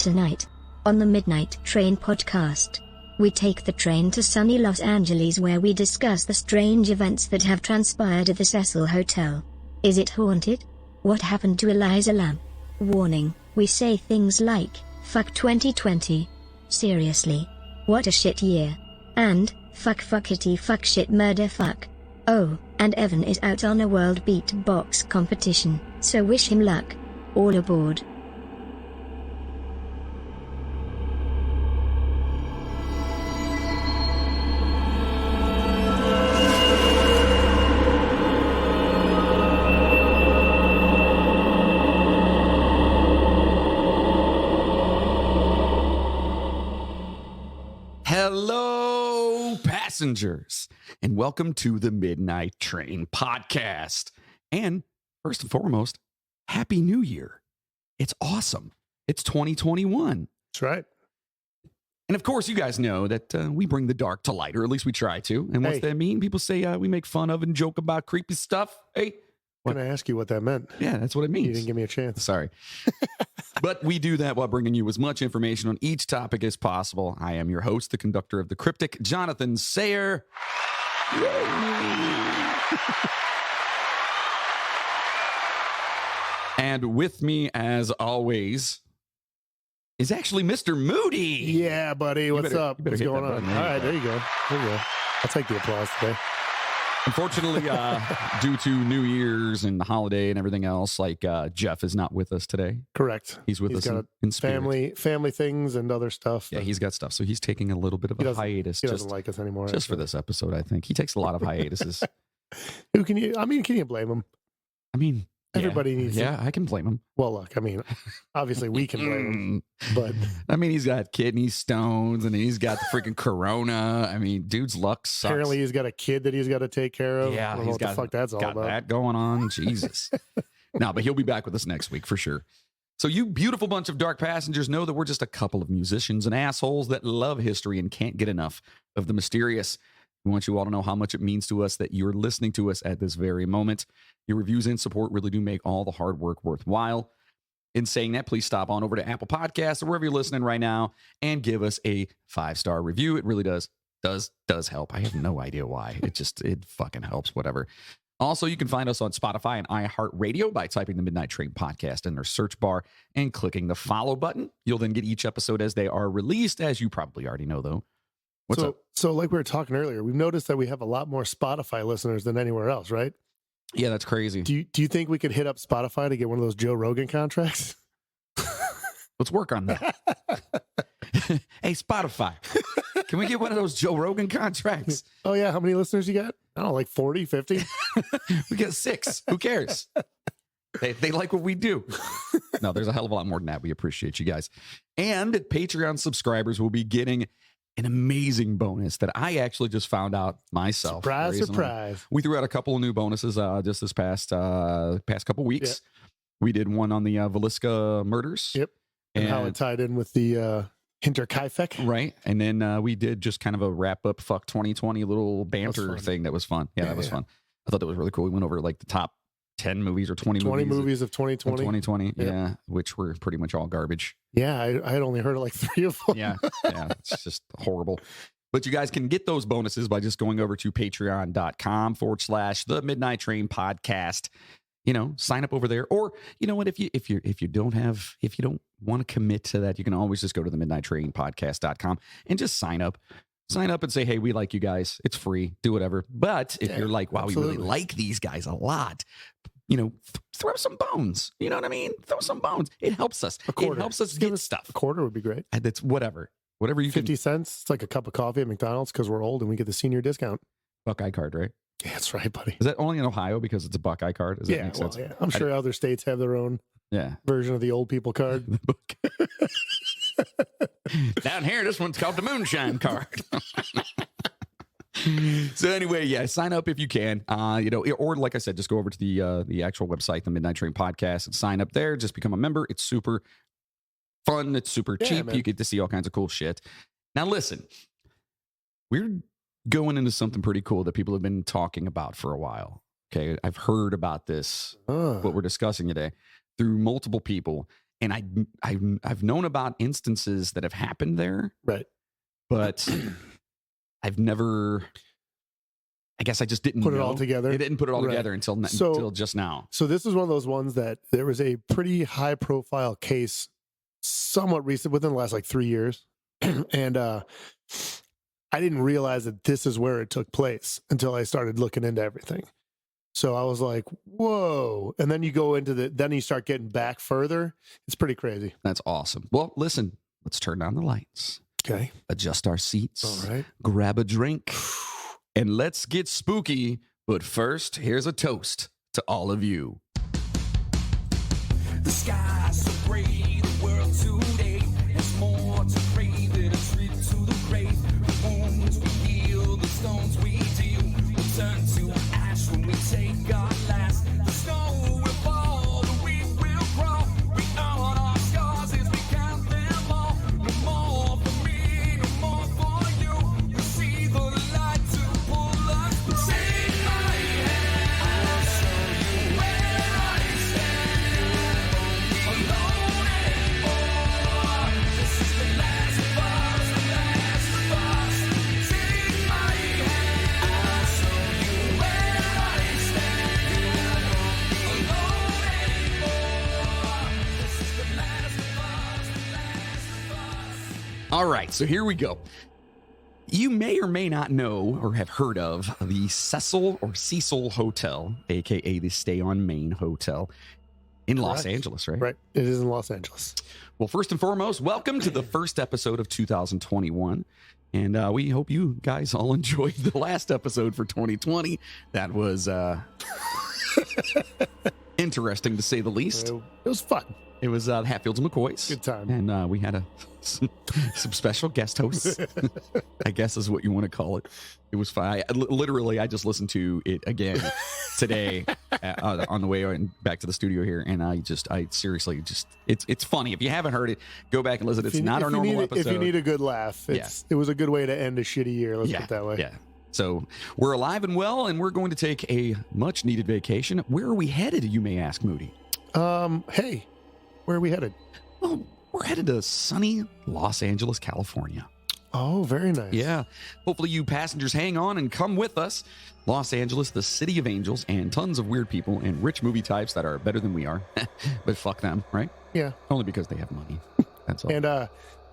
Tonight, on the Midnight Train podcast, we take the train to sunny Los Angeles where we discuss the strange events that have transpired at the Cecil Hotel. Is it haunted? What happened to Elisa Lam? Warning, we say things like, fuck 2020. Seriously. What a shit year. And, fuckity fuck shit murder fuck. Oh, and Evan is out on a world beatbox competition, so wish him luck. All aboard. Hello, passengers, and welcome to the Midnight Train podcast. And first and foremost, Happy New Year. It's awesome. It's 2021. That's right. And of course, you guys know that we bring the dark to light, or at least we try to. And what's that mean? People say we make fun of and joke about creepy stuff. Hey, Can I ask you what that meant? Yeah, that's what it means. You didn't give me a chance. Sorry. But we do that while bringing you as much information on each topic as possible. I am your host, the conductor of the cryptic, Jonathan Sayer. And with me, as always, is actually Mr. Moody. Yeah, buddy. What's up? What's going on? All right, there you go. There you go. I'll take the applause today. Unfortunately, due to New Year's and the holiday and everything else, Jeff is not with us today. Correct. He's with us in spirit. Family things and other stuff. Yeah, he's got stuff. So he's taking a little bit of a hiatus. He doesn't like us anymore. Just for this episode, I think. He takes a lot of hiatuses. Can you blame him? I mean, everybody needs Yeah, I can blame him. Well, look, obviously we can blame him, but he's got kidney stones and he's got the freaking corona. Dude's luck sucks. Apparently he's got a kid that he's got to take care of. Yeah, I don't know what the fuck that's all about. That going on. Jesus. No, but he'll be back with us next week for sure. So you beautiful bunch of dark passengers know that we're just a couple of musicians and assholes that love history and can't get enough of the mysterious. We want you all to know how much it means to us that you're listening to us at this very moment. Your reviews and support really do make all the hard work worthwhile. In saying that, please stop on over to Apple Podcasts or wherever you're listening right now and give us a 5-star review. It really does help. I have no idea why. It fucking helps, whatever. Also, you can find us on Spotify and iHeartRadio by typing the Midnight Train podcast in their search bar and clicking the follow button. You'll then get each episode as they are released, as you probably already know, though. What's up? So like we were talking earlier, we've noticed that we have a lot more Spotify listeners than anywhere else, right? Yeah, that's crazy. Do you think we could hit up Spotify to get one of those Joe Rogan contracts? Let's work on that. Hey, Spotify, can we get one of those Joe Rogan contracts? Oh, yeah. How many listeners you got? I don't know, like 40, 50? We got 6. Who cares? They like what we do. No, there's a hell of a lot more than that. We appreciate you guys. And Patreon subscribers will be getting an amazing bonus that I actually just found out myself. Surprise. We threw out a couple of new bonuses just this past couple weeks. Yep. We did one on the Velisca murders. Yep. And how it tied in with the Hinterkaifeck. Right. And then we did just kind of a wrap up fuck 2020 little banter thing that was fun. Yeah, that was fun. I thought that was really cool. We went over the top 10 movies or 20 movies of 2020. 2020, yeah, which were pretty much all garbage. Yeah, I had only heard of like 3 of them. Yeah, it's just horrible. But you guys can get those bonuses by just going over to patreon.com/the Midnight Train podcast. Sign up over there. Or you know what, if you don't want to commit to that, you can always just go to the midnighttrainpodcast.com and just sign up. Sign up and say, hey, we like you guys. It's free. Do whatever. But if you're like, wow, absolutely. We really like these guys a lot, throw some bones. You know what I mean? Throw some bones. It helps us. It helps us get stuff. A quarter would be great. And that's whatever you 50 cents. It's like a cup of coffee at McDonald's because we're old and we get the senior discount. Buckeye card, right? Yeah, that's right, buddy. Is that only in Ohio because it's a Buckeye card? Does that make sense? Yeah. I'm sure other states have their own version of the old people card. Down here, this one's called the moonshine card. So anyway, sign up if you can. Or like I said, just go over to the actual website, the Midnight Train Podcast, and sign up there. Just become a member. It's super fun. It's super cheap. Man. You get to see all kinds of cool shit. Now listen, we're going into something pretty cool that people have been talking about for a while. Okay, I've heard about this, what we're discussing today, through multiple people. And I've known about instances that have happened there. Right. But I've never, I guess I just didn't put it all together. I didn't put it all together until just now. So this is one of those ones that there was a pretty high profile case somewhat recent, within the last like 3 years. And I didn't realize that this is where it took place until I started looking into everything. So I was like, whoa. And then you go into then you start getting back further. It's pretty crazy. That's awesome. Well, listen, let's turn down the lights. Okay. Adjust our seats. All right. Grab a drink. And let's get spooky. But first, here's a toast to all of you. The sky's so gray, the world today has more to crave than a trip to the grave. The wounds we heal, the stones we deal, will turn to ash when we take our last. The snow will fall, the wheat will grow. We own our scars as we count them all. No more for me, no more for you. We see the light to pull us through. Take my hand, I'll show you where I stand. Alone anymore. This is the last of us, the last of us. Take my hand, I'll show you where I stand. Alone anymore. This is the last of us, the last of us. All right, so here we go. You may or may not know or have heard of the Cecil Hotel, a.k.a. the Stay on Main Hotel in Los Correct. Angeles, right? Right. It is in Los Angeles. Well, first and foremost, welcome to the first episode of 2021. And we hope you guys all enjoyed the last episode for 2020. That was interesting, to say the least. It was fun. It was Hatfields and McCoys. Good time. And we had some special guest hosts, I guess is what you want to call it. It was fine. Literally, I just listened to it again today on the way back to the studio here. And I seriously it's funny. If you haven't heard it, go back and listen. It's not our normal episode. If you need a good laugh, it was a good way to end a shitty year. Let's put it that way. Yeah. So we're alive and well, and we're going to take a much needed vacation. Where are we headed, you may ask, Moody? Hey, where are we headed? Well, we're headed to sunny Los Angeles, California. Oh, very nice. Yeah. Hopefully you passengers hang on and come with us. Los Angeles, the city of angels, and tons of weird people and rich movie types that are better than we are. But fuck them, right? Yeah. Only because they have money. That's all. And I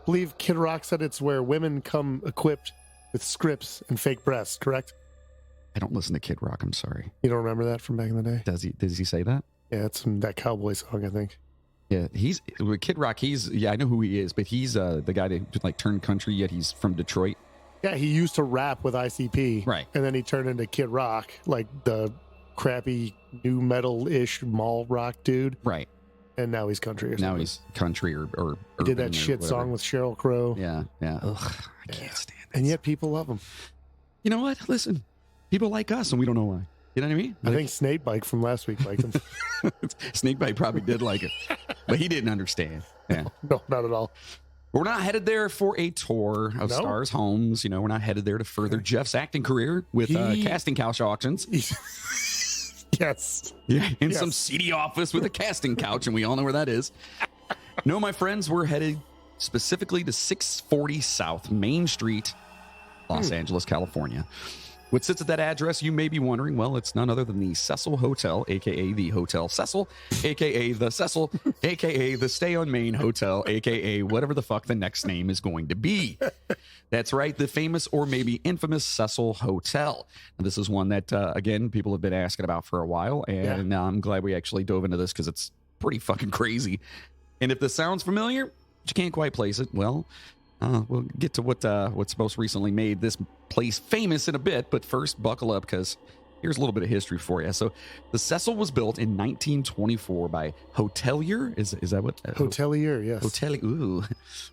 believe Kid Rock said it's where women come equipped with scripts and fake breasts, correct? I don't listen to Kid Rock. I'm sorry. You don't remember that from back in the day? Does he say that? Yeah, it's from that cowboy song, I think. Yeah, he's with Kid Rock. I know who he is, but he's the guy that like turned country, yet he's from Detroit. Yeah, he used to rap with ICP. Right. And then he turned into Kid Rock, like the crappy new metal-ish mall rock dude. Right. And now he's country or something. Now he's country or he did that shit song with Sheryl Crow. Yeah. Ugh, I can't stand it. And yet people love him. You know what? Listen, people like us and we don't know why. You know what I mean? I think Snakebite from last week liked him. Snakebite probably did like it, but he didn't understand. Yeah. No, not at all. We're not headed there for a tour of Stars Homes. You know, we're not headed there to further Jeff's acting career with casting couch auctions. Yes. Yeah, in some seedy office with a casting couch, and we all know where that is. No, my friends, we're headed specifically to 640 South Main Street, Los Angeles, California. What sits at that address, you may be wondering, well, it's none other than the Cecil Hotel, a.k.a. the Hotel Cecil, a.k.a. the Cecil, a.k.a. the Stay on Main Hotel, a.k.a. whatever the fuck the next name is going to be. That's right, the famous or maybe infamous Cecil Hotel. And this is one that, again, people have been asking about for a while, and I'm glad we actually dove into this because it's pretty fucking crazy. And if this sounds familiar, but you can't quite place it, well, we'll get to what's most recently made this place famous in a bit, but first, buckle up because here's a little bit of history for you. So, the Cecil was built in 1924 by hotelier. Is that what? Hotelier, yes. Hotelier. Ooh,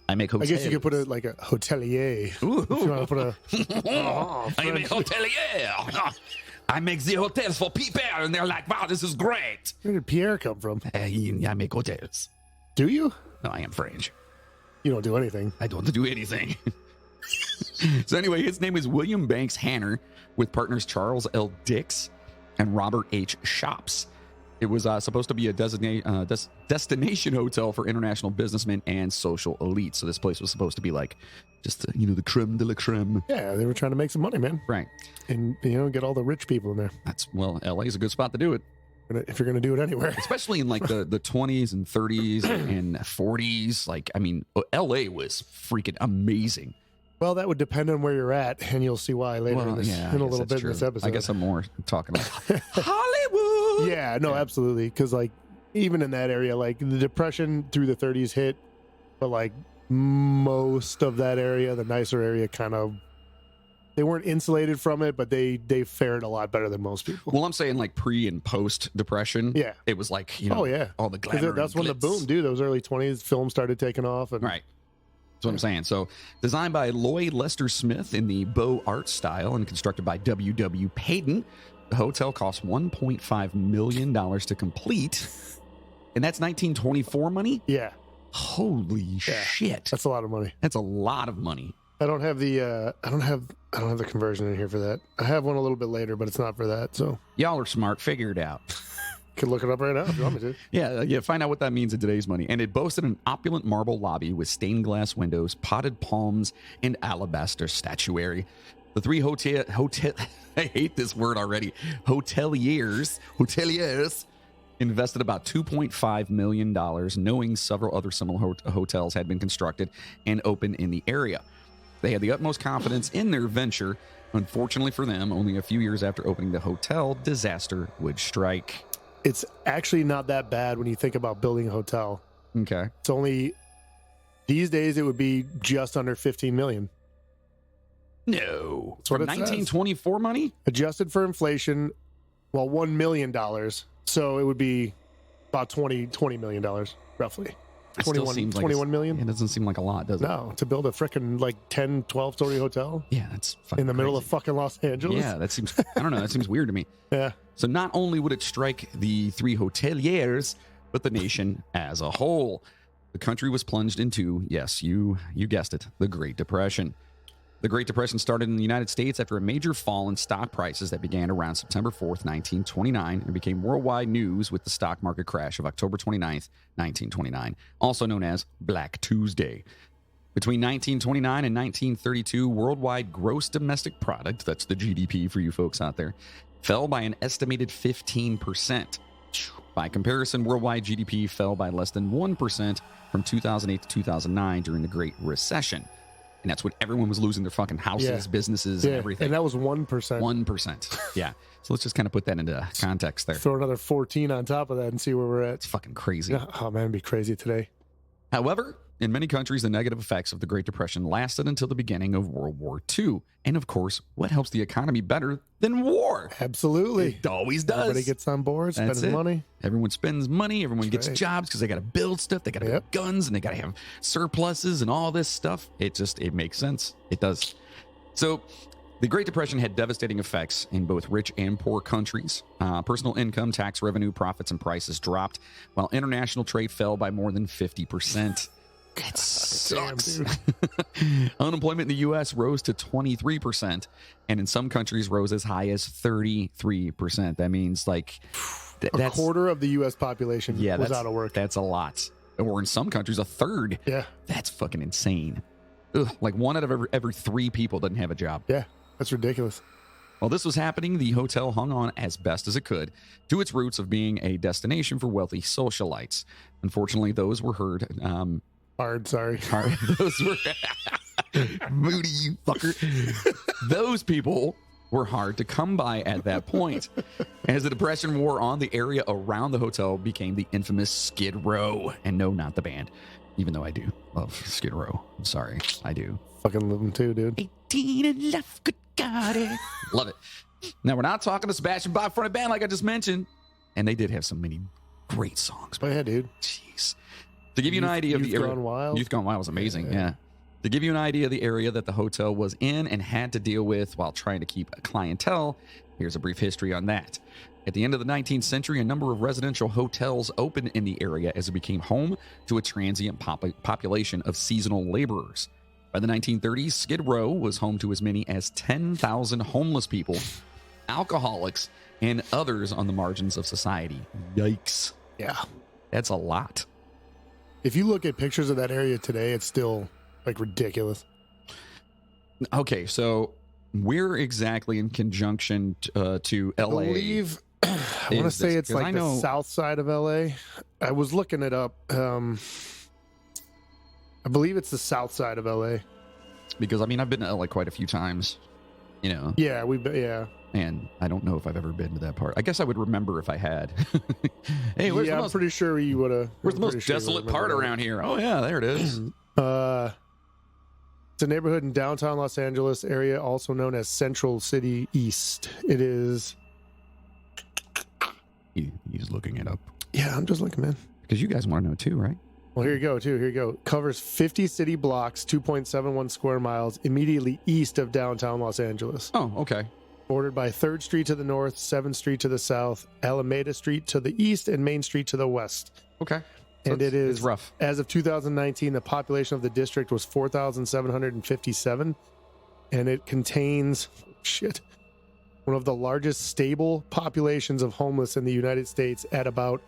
I make hotels. I guess you could put it like a hotelier. Ooh. If you want to put a. I am a hotelier. I make the hotels for people, and they're like, "Wow, this is great." Where did Pierre come from? I make hotels. Do you? No, I am French. You don't do anything. I don't do anything. So anyway, his name is William Banks Hanner with partners Charles L. Dix and Robert H. Shops. It was supposed to be a destination hotel for international businessmen and social elites. So this place was supposed to be like just, the creme de la creme. Yeah, they were trying to make some money, man. Right. And, get all the rich people in there. LA is a good spot to do it. If you're going to do it anywhere. Especially in like the 20s and 30s and 40s. Like, I mean, LA was freaking amazing. Well, that would depend on where you're at, and you'll see why later in a little bit in this episode. I guess I'm more talking about Hollywood. Yeah, no, absolutely. Because, like, even in that area, like, the Depression through the 30s hit, but, like, most of that area, the nicer area, kind of, they weren't insulated from it, but they fared a lot better than most people. Well, I'm saying, like, pre and post Depression. Yeah. It was like, all the glamour. That's when the boom, dude. Those early 20s, films started taking off. And, right. That's what I'm saying. So, designed by Lloyd Lester Smith in the Beaux Arts style and constructed by W.W. Payton, the hotel cost $1.5 million to complete. And that's 1924 money? Yeah. Holy shit. That's a lot of money. That's a lot of money. I don't have the the conversion in here for that. I have one a little bit later, but it's not for that. So y'all are smart. Figure it out. Could look it up right now if you want me to. Yeah. Find out what that means in today's money. And it boasted an opulent marble lobby with stained glass windows, potted palms, and alabaster statuary. The three hotel I hate this word already. Hoteliers invested about $2.5 million, knowing several other similar hotels had been constructed and opened in the area. They had the utmost confidence in their venture. Unfortunately for them, only a few years after opening the hotel, disaster would strike. It's actually not that bad when you think about building a hotel. Okay. It's only, these days, it would be just under 15 million. No. That's what From it 1924 says. Money? Adjusted for inflation, $1 million. So it would be about $20 million, roughly. It still seems like 21 million? It doesn't seem like a lot, does it? No, to build a freaking like 10, 12-story hotel. Yeah, that's fucking in the middle crazy. of fucking Los Angeles. Yeah, that seems, I don't know, that seems weird to me. Yeah. So not only would it strike the three hoteliers, but the nation as a whole. The country was plunged into, yes, you guessed it, the Great Depression. The Great Depression started in the United States after a major fall in stock prices that began around September 4th, 1929, and became worldwide news with the stock market crash of October 29th, 1929, also known as Black Tuesday. Between 1929 and 1932, worldwide gross domestic product, that's the GDP for you folks out there, fell by an estimated 15%. By comparison, worldwide GDP fell by less than 1% from 2008 to 2009 during the Great Recession. And that's when everyone was losing their fucking houses, businesses, and everything. And that was 1%. 1%. Yeah. So let's just kind of put that into context there. Throw another 14 on top of that and see where we're at. It's fucking crazy. Yeah. Oh, man, it'd be crazy today. However, in many countries, the negative effects of the Great Depression lasted until the beginning of World War II. And of course, what helps the economy better than war? Absolutely. It always does. Everybody gets on board, spending money. Everyone spends money. Everyone gets jobs because they got to build stuff. They got to have guns and they got to have surpluses and all this stuff. It makes sense. It does. So the Great Depression had devastating effects in both rich and poor countries. Personal income, tax revenue, profits, and prices dropped, while international trade fell by more than 50%. It sucks. Damn, unemployment in the U.S. rose to 23%, and in some countries rose as high as 33%. That means like a quarter of the U.S. population was out of work. That's a lot. Or in some countries, a third. Yeah. That's fucking insane. Ugh, like one out of every three people doesn't have a job. Yeah, that's ridiculous. While this was happening, the hotel hung on as best as it could to its roots of being a destination for wealthy socialites. Unfortunately, those were heard. Those were moody, you fucker. Those people were hard to come by at that point. As the Depression wore on, the area around the hotel became the infamous Skid Row. And no, not the band. Even though I do love Skid Row. I'm sorry, I do. Fucking love them too, dude. 18 and left, good God. Love it. Now, we're not talking to Sebastian Bach fronted band like I just mentioned. And they did have so many great songs. Oh, yeah, dude. Jeez. To give you an idea of the area. Youth Gone Wild was amazing, yeah. To give you an idea of the area that the hotel was in and had to deal with while trying to keep a clientele, here's a brief history on that. At the end of the 19th century, a number of residential hotels opened in the area as it became home to a transient population of seasonal laborers. By the 1930s, Skid Row was home to as many as 10,000 homeless people. alcoholics, and others on the margins of society. Yikes. Yeah. That's a lot. If you look at pictures of that area today, it's still like ridiculous. Okay, so where exactly in conjunction to LA? I believe, I want to say it's like the south side of LA. I was looking it up. I believe it's the south side of LA. Because, I mean, I've been to LA quite a few times, you know. Yeah, yeah. And I don't know if I've ever been to that part. I guess I would remember if I had. Hey, where's I'm pretty sure you would have. Where's the most desolate part around here? Oh, yeah, there it is. It's a neighborhood in downtown Los Angeles area, also known as Central City East. It is. He's looking it up. Yeah, I'm just looking, man. Because you guys want to know too, right? Well, here you go, too. Here you go. Covers 50 city blocks, 2.71 square miles, immediately east of downtown Los Angeles. Oh, okay. Bordered by 3rd Street to the north, 7th Street to the south, Alameda Street to the east, and Main Street to the west. Okay. So And it's rough. As of 2019, the population of the district was 4,757, and it contains, one of the largest stable populations of homeless in the United States at about,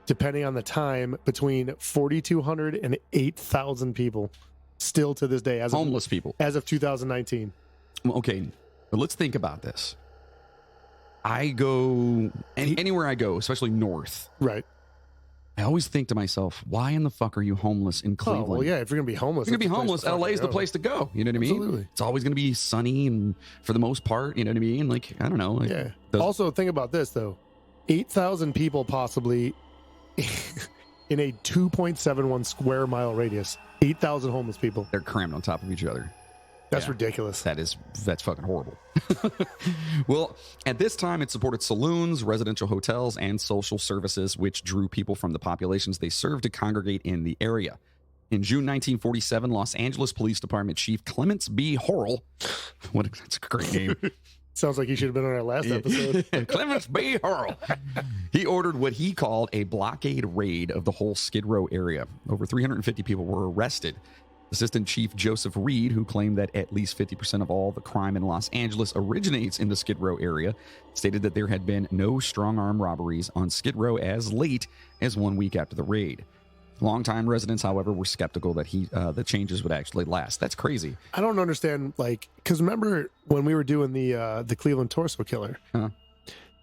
depending on the time, between 4,200 and 8,000 people still to this day. Homeless people. As of 2019. Okay, but let's think about this. I go, anywhere I go, especially north. Right. I always think to myself, why in the fuck are you homeless in Cleveland? Oh, well, yeah, if you're going to be homeless. If you're going to be homeless, LA is the place to go. You know what I mean? Absolutely. It's always going to be sunny, and for the most part, you know what I mean? Like, I don't know. Like, Yeah. Also, think about this, though. 8,000 people possibly in a 2.71 square mile radius. 8,000 homeless people. They're crammed on top of each other. That's Yeah. ridiculous. That's fucking horrible. Well, at this time, it supported saloons, residential hotels, and social services, which drew people from the populations they served to congregate in the area. In June 1947, Los Angeles Police Department Chief Clements B. Horrell, that's a great name. Sounds like he should have been on our last episode. Clements B. Horrell. He ordered what he called a blockade raid of the whole Skid Row area. Over 350 people were arrested. Assistant Chief Joseph Reed, who claimed that at least 50% of all the crime in Los Angeles originates in the Skid Row area, stated that there had been no strong-arm robberies on Skid Row as late as 1 week after the raid. Longtime residents, however, were skeptical that the changes would actually last. That's crazy. I don't understand, because remember when we were doing the Cleveland Torso Killer,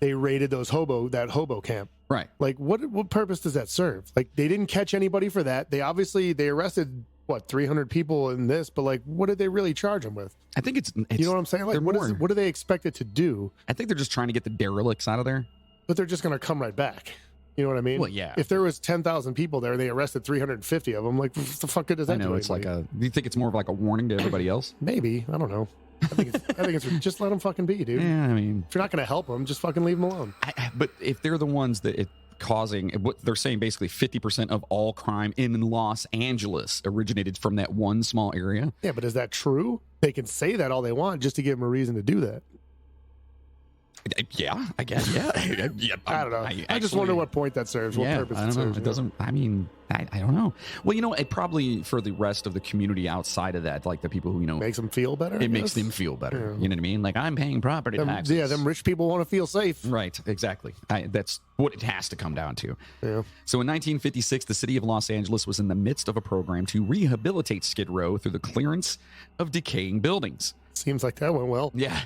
they raided that hobo camp. Right. Like, what purpose does that serve? Like, they didn't catch anybody for that. They arrested 300 people in this, but what did they really charge them with? I think it's you know what I'm saying? Like, what do they expect it to do? I think they're just trying to get the derelicts out of there. But they're just going to come right back. You know what I mean? Well, yeah. If there was 10,000 people there and they arrested 350 of them, what the fuck good does that I know, do? it's do you think it's more of like a warning to everybody else? Maybe. I don't know. I think it's just let them fucking be, dude. Yeah, I mean, if you're not going to help them, just fucking leave them alone. But if they're the ones that causing what they're saying, basically 50% of all crime in Los Angeles originated from that one small area. Yeah, but is that true? They can say that all they want just to give them a reason to do that. Yeah, I guess. Yeah, I don't know. I just wonder what point that serves. What purpose I don't it serves. know. It doesn't. I mean, I don't know. Well, it probably for the rest of the community outside of that, like the people who makes them feel better. It makes them feel better. Yeah. You know what I mean? Like, I'm paying property taxes. Yeah, them rich people want to feel safe. Right. Exactly. That's what it has to come down to. Yeah. So in 1956, the city of Los Angeles was in the midst of a program to rehabilitate Skid Row through the clearance of decaying buildings. Seems like that went well. Yeah.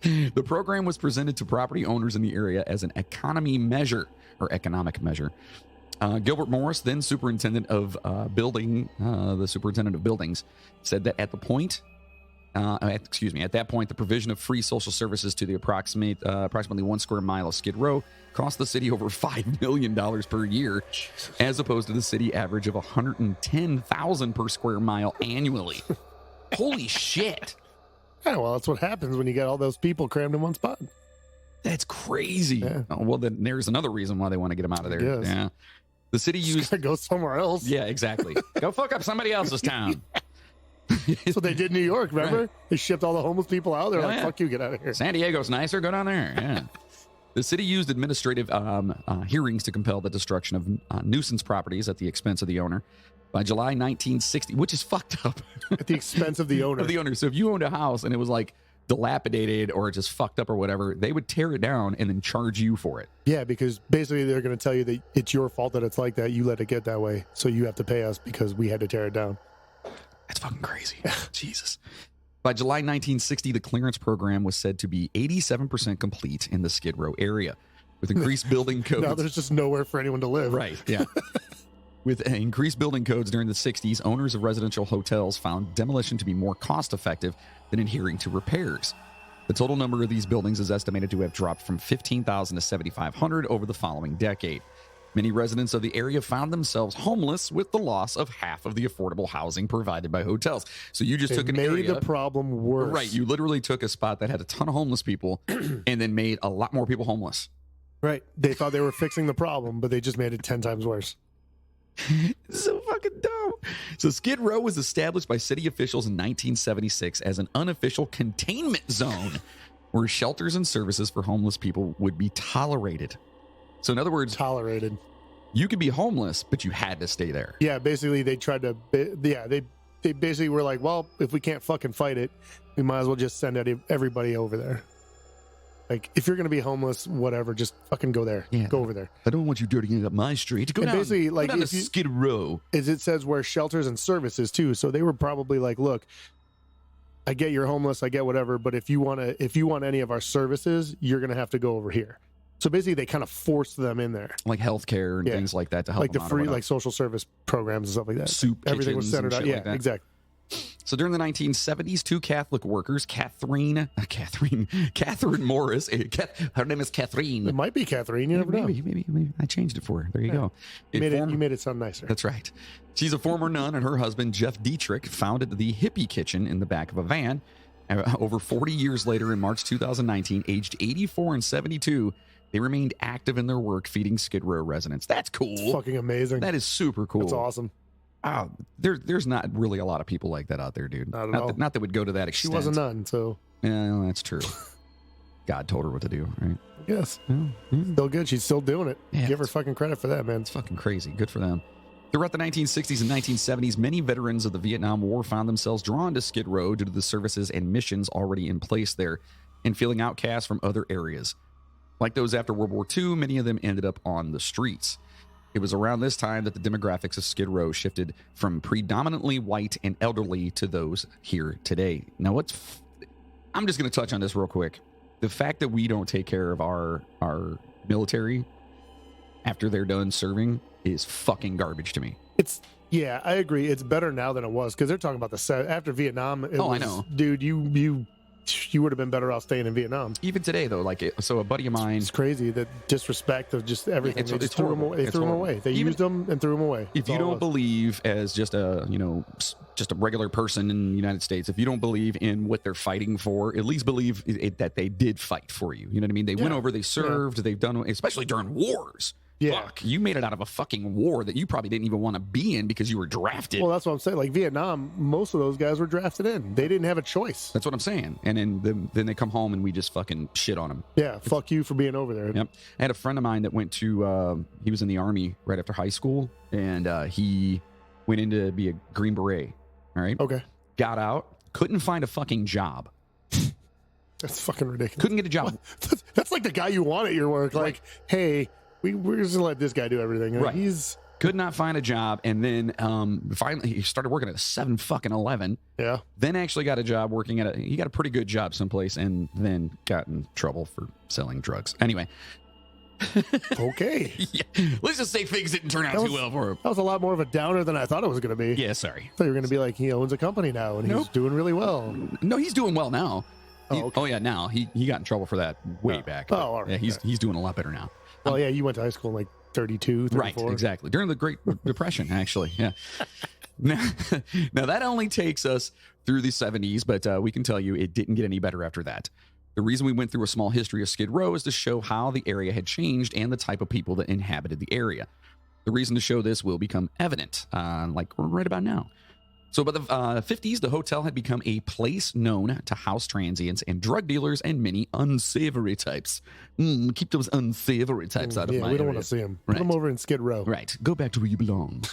The program was presented to property owners in the area as an economic measure. Gilbert Morris, then superintendent of buildings, said that at that point, the provision of free social services to the approximately 1 square mile of Skid Row cost the city over $5 million per year, as opposed to the city average of $110,000 per square mile annually. Holy shit. Yeah, well, that's what happens when you get all those people crammed in one spot. That's crazy. Yeah. Oh, well, then there's another reason why they want to get them out of there. Yes. Yeah. The city used to go somewhere else. Yeah, exactly. Go fuck up somebody else's town. That's what they did in New York, remember? Right. They shipped all the homeless people out. They're like, fuck you, get out of here. San Diego's nicer. Go down there. Yeah. The city used administrative hearings to compel the destruction of nuisance properties at the expense of the owner. By July 1960, which is fucked up. At the expense of the owner. Of the owner. So if you owned a house and it was like dilapidated or just fucked up or whatever, they would tear it down and then charge you for it. Yeah, because basically they're going to tell you that it's your fault that it's like that. You let it get that way, so you have to pay us because we had to tear it down. That's fucking crazy. Jesus. By July 1960, the clearance program was said to be 87% complete in the Skid Row area. With increased building codes. Now there's just nowhere for anyone to live. Right, yeah. With increased building codes during the 60s, owners of residential hotels found demolition to be more cost-effective than adhering to repairs. The total number of these buildings is estimated to have dropped from 15,000 to 7,500 over the following decade. Many residents of the area found themselves homeless with the loss of half of the affordable housing provided by hotels. So you just took an area. Made the problem worse. Right, you literally took a spot that had a ton of homeless people and then made a lot more people homeless. Right. They thought they were fixing the problem, but they just made it 10 times worse. So fucking dumb. So Skid Row was established by city officials in 1976 as an unofficial containment zone where shelters and services for homeless people would be tolerated. So in other words, Tolerated. you could be homeless, but you had to stay there. Yeah, basically they tried to, they basically were like, well, if we can't fucking fight it, we might as well just send everybody over there. Like, if you're going to be homeless, whatever, just fucking go there. Yeah. Go over there. I don't want you dirtying up my street. Go And down, basically, like, go down to if you- Skid Row. As it says, where shelters and services too. So they were probably like, look, I get you're homeless, I get whatever, but if you want any of our services, you're going to have to go over here. So basically, they kind of forced them in there, Like healthcare and Yeah. things like that to help like the them out or free, whatever. like social service programs and stuff like that. Soup Everything was kitchens and centered out. shit Yeah, like that. exactly. So during the 1970s, two Catholic workers, Catherine Morris, her name is Catherine. It might be Catherine. You never know. Maybe I changed it for her. There you go. You made it sound nicer. That's right. She's a former nun, and her husband, Jeff Dietrich, founded the Hippie Kitchen in the back of a van. Over 40 years later, in March 2019, aged 84 and 72, they remained active in their work feeding Skid Row residents. That's cool. It's fucking amazing. That is super cool. That's awesome. Oh, there's not really a lot of people like that out there, dude. Not at all. Not that would go to that She extent. wasn't none, so Yeah, that's true. God told her what to do, right? yes, Yeah, yeah. still good. She's still doing it. Yeah, Give her it's- fucking credit for that, man. It's fucking crazy. Good for them. Throughout the 1960s and 1970s, many veterans of the Vietnam War found themselves drawn to Skid Row due to the services and missions already in place there and feeling outcast from other areas. Like those after World War II, many of them ended up on the streets. It was around this time that the demographics of Skid Row shifted from predominantly white and elderly to those here today. Now, I'm just going to touch on this real quick. The fact that we don't take care of our military after they're done serving is fucking garbage to me. Yeah, I agree. It's better now than it was because they're talking about after Vietnam. I know, dude. You would have been better off staying in Vietnam. Even today, though, so a buddy of mine. It's crazy the disrespect of just everything. They just threw them away. They threw them away. They used them and threw them away. If you don't believe, as just a regular person in the United States, if you don't believe in what they're fighting for, at least believe that they did fight for you. You know what I mean? They went over, they served, they've done, especially during wars. Yeah. Fuck, you made it out of a fucking war that you probably didn't even want to be in because you were drafted. Well, that's what I'm saying. Like Vietnam, most of those guys were drafted in. They didn't have a choice. That's what I'm saying. And then they come home and we just fucking shit on them. Yeah, fuck you for being over there. Yep. I had a friend of mine that went to, he was in the Army right after high school, and he went in to be a Green Beret. All right. Okay. Got out, couldn't find a fucking job. That's fucking ridiculous. Couldn't get a job. That's like the guy you want at your work. Right. Like, hey, we're just gonna let this guy do everything. Right. He's Could not find a job, and then finally he started working at 7-11. yeah. Then actually got a job working he got a pretty good job someplace, and then got in trouble for selling drugs. Anyway. Okay. Yeah. Let's just say things didn't turn out too well for him. That was a lot more of a downer than I thought it was going to be. Yeah, sorry. I thought you were going to be like, he owns a company now and he's Nope. doing really well. No, he's doing well now. Okay. Oh yeah, now he got in trouble for that way back. Oh, all right. Yeah, he's doing a lot better now. Well, yeah, you went to high school in like 32, 34. Right, exactly. During the Great Depression, actually. Yeah. Now that only takes us through the 70s, but we can tell you it didn't get any better after that. The reason we went through a small history of Skid Row is to show how the area had changed and the type of people that inhabited the area. The reason to show this will become evident, like right about now. So by the 50s, the hotel had become a place known to house transients and drug dealers and many unsavory types. Keep those unsavory types out of my we don't area. want to see him. Right. Put him over in Skid Row. Right. Go back to where you belong.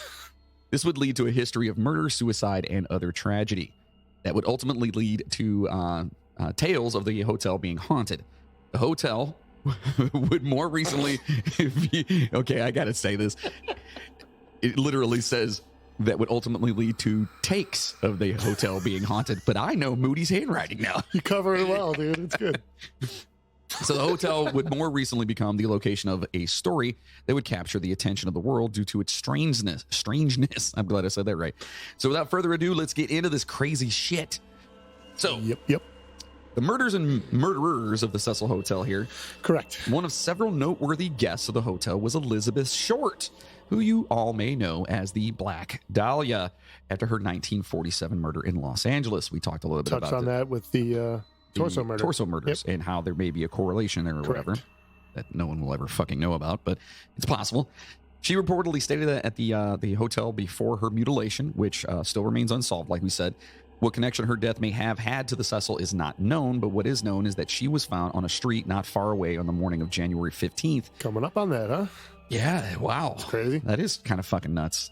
This would lead to a history of murder, suicide, and other tragedy. That would ultimately lead to tales of the hotel being haunted. The hotel would more recently, okay, I got to say this. It literally says that would ultimately lead to takes of the hotel being haunted. But I know Moody's handwriting now. You cover it well, dude. It's good. So the hotel would more recently become the location of a story that would capture the attention of the world due to its strangeness. I'm glad I said that right. So without further ado, let's get into this crazy shit. So Yep. the murders and murderers of the Cecil Hotel here. Correct. One of several noteworthy guests of the hotel was Elizabeth Short, who you all may know as the Black Dahlia, after her 1947 murder in Los Angeles. We talked a little bit Touched about on that with the torso murder. Torso murders, and how there may be a correlation there or whatever that no one will ever fucking know about, but it's possible. She reportedly stated that at the hotel before her mutilation, which still remains unsolved, like we said. What connection her death may have had to the Cecil is not known, but what is known is that she was found on a street not far away on the morning of January 15th. Coming up on that, huh? Yeah, wow. It's crazy. That is kind of fucking nuts.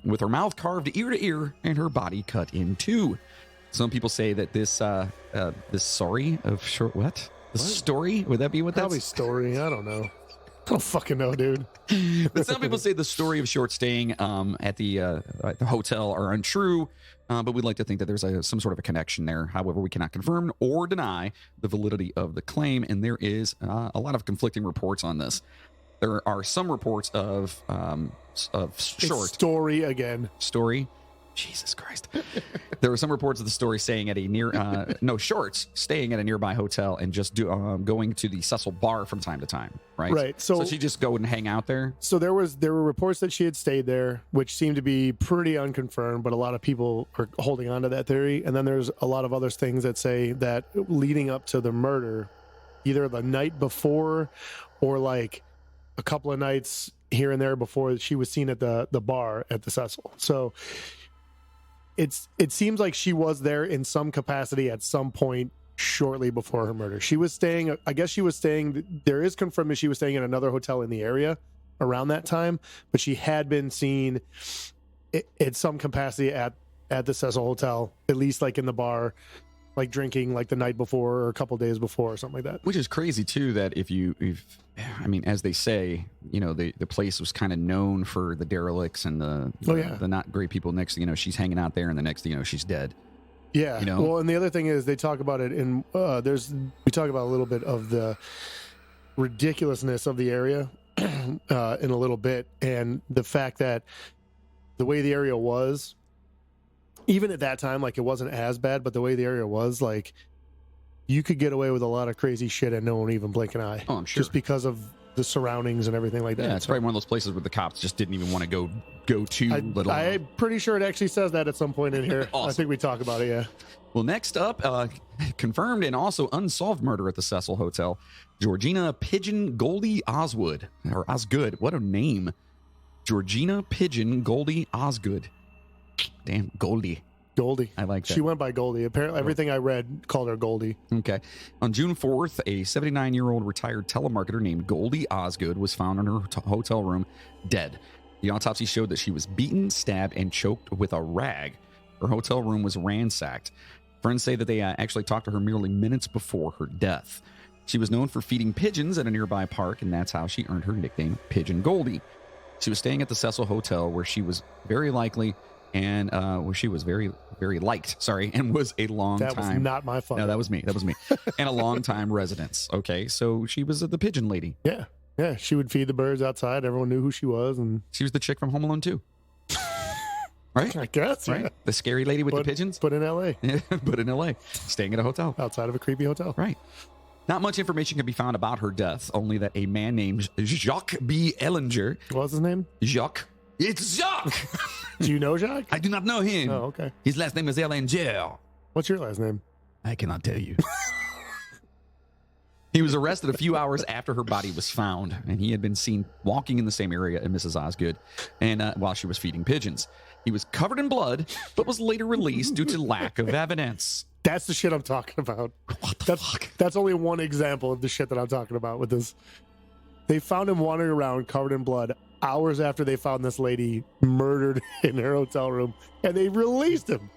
With her mouth carved ear to ear and her body cut in two. Some people say that this story of Short, what? Story? Would that be what that's? Probably story. I don't know. I don't fucking know, dude. But some people say the story of Short staying at the hotel are untrue, but we'd like to think that there's some sort of a connection there. However, we cannot confirm or deny the validity of the claim, and there is a lot of conflicting reports on this. There are some reports of Short It's story again. Story. Jesus Christ. There were some reports of the story saying at a Shorts staying at a nearby hotel and just going to the Cecil bar from time to time, right? Right. So she just go and hang out there. So there were reports that she had stayed there, which seemed to be pretty unconfirmed, but a lot of people are holding on to that theory. And then there's a lot of other things that say that leading up to the murder, either the night before or like a couple of nights here and there before, she was seen at the bar at the Cecil. So it seems like she was there in some capacity at some point shortly before her murder. She was staying, I guess she was staying, there is confirmed that she was staying in another hotel in the area around that time, but she had been seen in some capacity at the Cecil Hotel, at least like in the bar, like drinking like the night before or a couple days before or something like that. Which is crazy too, that if as they say, the place was kind of known for the derelicts and the not great people. Next thing you know, she's hanging out there, and the next thing you know, she's dead. Yeah. Well, and the other thing is they talk about it in we talk about a little bit of the ridiculousness of the area in a little bit, and the fact that the way the area was, even at that time, like it wasn't as bad, but the way the area was, like you could get away with a lot of crazy shit and no one even blink an eye. Oh, I'm sure. Just because of the surroundings and everything like that. Yeah, it's probably one of those places where the cops just didn't even want to go to. I'm pretty sure it actually says that at some point in here. Awesome. I think we talk about it, yeah. Well, next up, confirmed and also unsolved murder at the Cecil Hotel. Georgina Pigeon Goldie Osgood. What a name. Georgina Pigeon Goldie Osgood. Damn, Goldie. I like that. She went by Goldie. Apparently, everything I read called her Goldie. Okay. On June 4th, a 79-year-old retired telemarketer named Goldie Osgood was found in her hotel room dead. The autopsy showed that she was beaten, stabbed, and choked with a rag. Her hotel room was ransacked. Friends say that they actually talked to her merely minutes before her death. She was known for feeding pigeons at a nearby park, and that's how she earned her nickname, Pigeon Goldie. She was staying at the Cecil Hotel, where she was very likely and where she was very, very liked, and was a long time. That was not my fault. No, that was me. And a long time residence. Okay, so she was the pigeon lady. Yeah. Yeah, she would feed the birds outside. Everyone knew who she was. And she was the chick from Home Alone 2. Right? I guess, right? Yeah. The scary lady with the pigeons? But in L.A. But in L.A. Staying at a hotel. Outside of a creepy hotel. Right. Not much information can be found about her death, only that a man named Jacques B. Ellinger. What's his name? Jacques. It's Jacques! Do you know Jacques? I do not know him. Oh, okay. His last name is Ellinger. What's your last name? I cannot tell you. He was arrested a few hours after her body was found, and he had been seen walking in the same area as Mrs. Osgood, and while she was feeding pigeons. He was covered in blood, but was later released due to lack of evidence. That's the shit I'm talking about. What the fuck? That's only one example of the shit that I'm talking about with this. They found him wandering around covered in blood hours after they found this lady murdered in her hotel room, and they released him.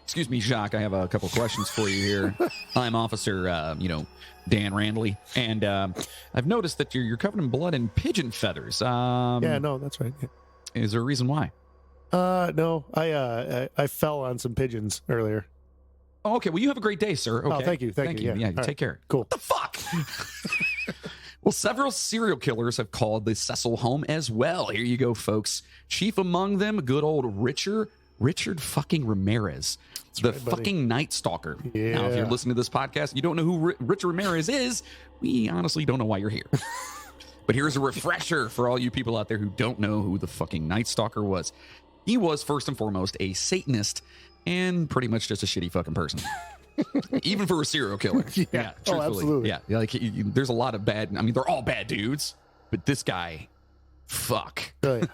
Excuse me, Jacques. I have a couple questions for you here. I'm Officer, Dan Randley, and I've noticed that you're covered in blood and pigeon feathers. Yeah, no, that's right. Yeah. Is there a reason why? No, I fell on some pigeons earlier. Oh, okay. Well, you have a great day, sir. Okay. Oh, thank you. Thank you. Yeah, All take right. care. Cool. What the fuck? Well, several serial killers have called the Cecil home as well. Here you go, folks. Chief among them, good old Richard fucking Ramirez, the right, buddy. fucking Night Stalker. Yeah. Now, if you're listening to this podcast, you don't know who Richard Ramirez is. We honestly don't know why you're here. But here's a refresher for all you people out there who don't know who the fucking Night Stalker was. He was first and foremost a Satanist and pretty much just a shitty fucking person. Even for a serial killer. Yeah. Oh, truthfully. absolutely. Yeah. Like there's a lot of bad. I mean, they're all bad dudes, but this guy, fuck. Oh, yeah.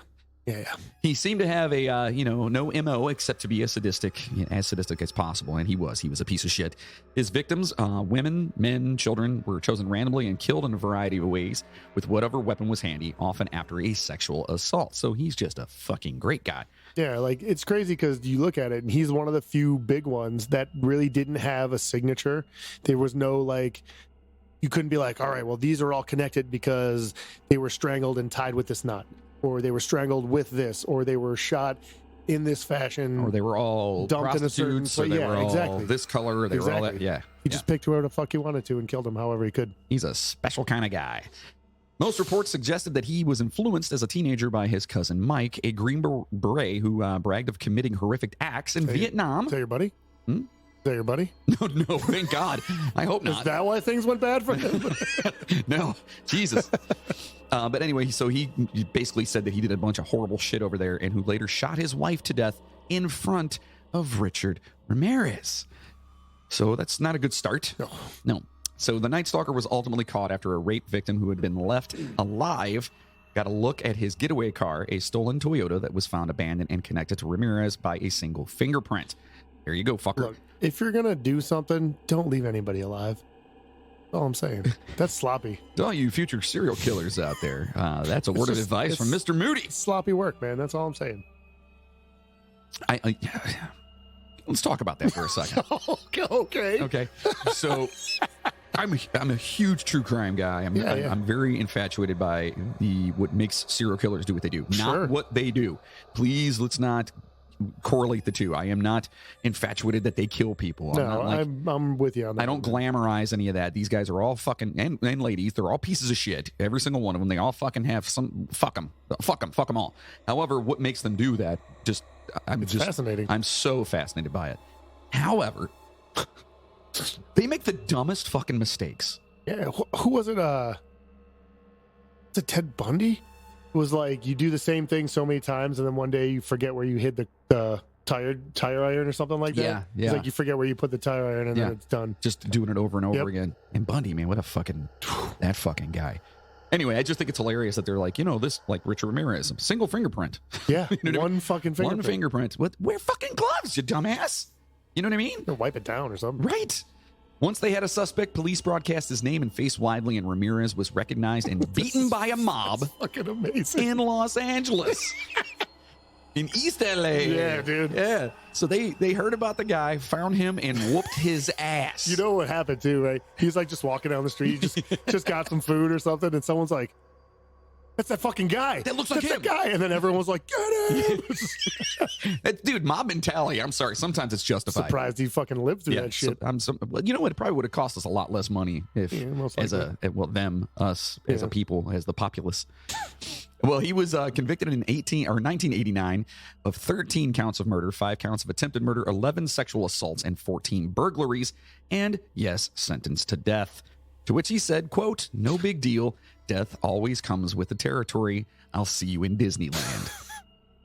Yeah. He seemed to have a no MO except to be as sadistic as possible, and he was a piece of shit. His victims, women, men, children, were chosen randomly and killed in a variety of ways with whatever weapon was handy, often after a sexual assault. So he's just a fucking great guy. Yeah, like it's crazy because you look at it and he's one of the few big ones that really didn't have a signature. There was no like, you couldn't be like, all right, well, these are all connected because they were strangled and tied with this knot, or they were strangled with this, or they were shot in this fashion, Or they were all dumped in a certain prostitutes, or they were all exactly. this color, or they were all that. Exactly. Yeah. He just picked whoever the fuck he wanted to and killed him however he could. He's a special kind of guy. Most reports suggested that he was influenced as a teenager by his cousin Mike, a Green Beret who bragged of committing horrific acts in Vietnam. Is that your buddy? Hmm? Is that your buddy? No, thank God. I hope Is not. that why things went bad for him? No, Jesus. But anyway, so he basically said that he did a bunch of horrible shit over there and who later shot his wife to death in front of Richard Ramirez. So that's not a good start. No. So the Night Stalker was ultimately caught after a rape victim who had been left alive got a look at his getaway car, a stolen Toyota that was found abandoned and connected to Ramirez by a single fingerprint. There you go, fucker. Look, if you're gonna do something, don't leave anybody alive. That's all I'm saying. That's sloppy. To all you future serial killers out there, that's a word of advice from Mr. Moody. It's sloppy work, man. That's all I'm saying. Let's talk about that for a second. Okay. Okay. So I'm a huge true crime guy. I'm very infatuated by what makes serial killers do what they do, not what they do. Please, let's not correlate the two. I am not infatuated that they kill people. I'm with you on that. I don't glamorize any of that. These guys are all fucking and ladies. They're all pieces of shit. Every single one of them. They all fucking have some. Fuck them all. However, what makes them do that? It's fascinating. I'm so fascinated by it. However, they make the dumbest fucking mistakes. Yeah. Who was it? Was it Ted Bundy? It was like you do the same thing so many times, and then one day you forget where you hid the tire iron or something like that. Yeah. It's like you forget where you put the tire iron, and then it's done. Just doing it over and over again. And Bundy, man, what a fucking that fucking guy. Anyway, I just think it's hilarious that they're like, this like Richard Ramirez, single fingerprint. Yeah, You know what I mean? fucking fingerprint. One fingerprint. Wear fucking gloves, you dumbass. You know what I mean? Or wipe it down or something. Right. Once they had a suspect, police broadcast his name and face widely, and Ramirez was recognized and beaten by a mob Fucking amazing. in Los Angeles. In East LA. Yeah, dude. Yeah. So they heard about the guy, found him, and whooped his ass. You know what happened too, right? He's like just walking down the street, just got some food or something, and someone's like, "That's that fucking guy. That looks like That's him." that guy." And then everyone was like, "Get him!" Dude, mob mentality. I'm sorry. Sometimes it's justified. Surprised he fucking lived through that shit. Well, you know what? It probably would have cost us a lot less money if, most as a people, as the populace. Well, he was convicted in 1989 of 13 counts of murder, 5 counts of attempted murder, 11 sexual assaults, and 14 burglaries, and yes, sentenced to death. To which he said, quote, "No big deal. Death always comes with the territory. I'll see you in Disneyland."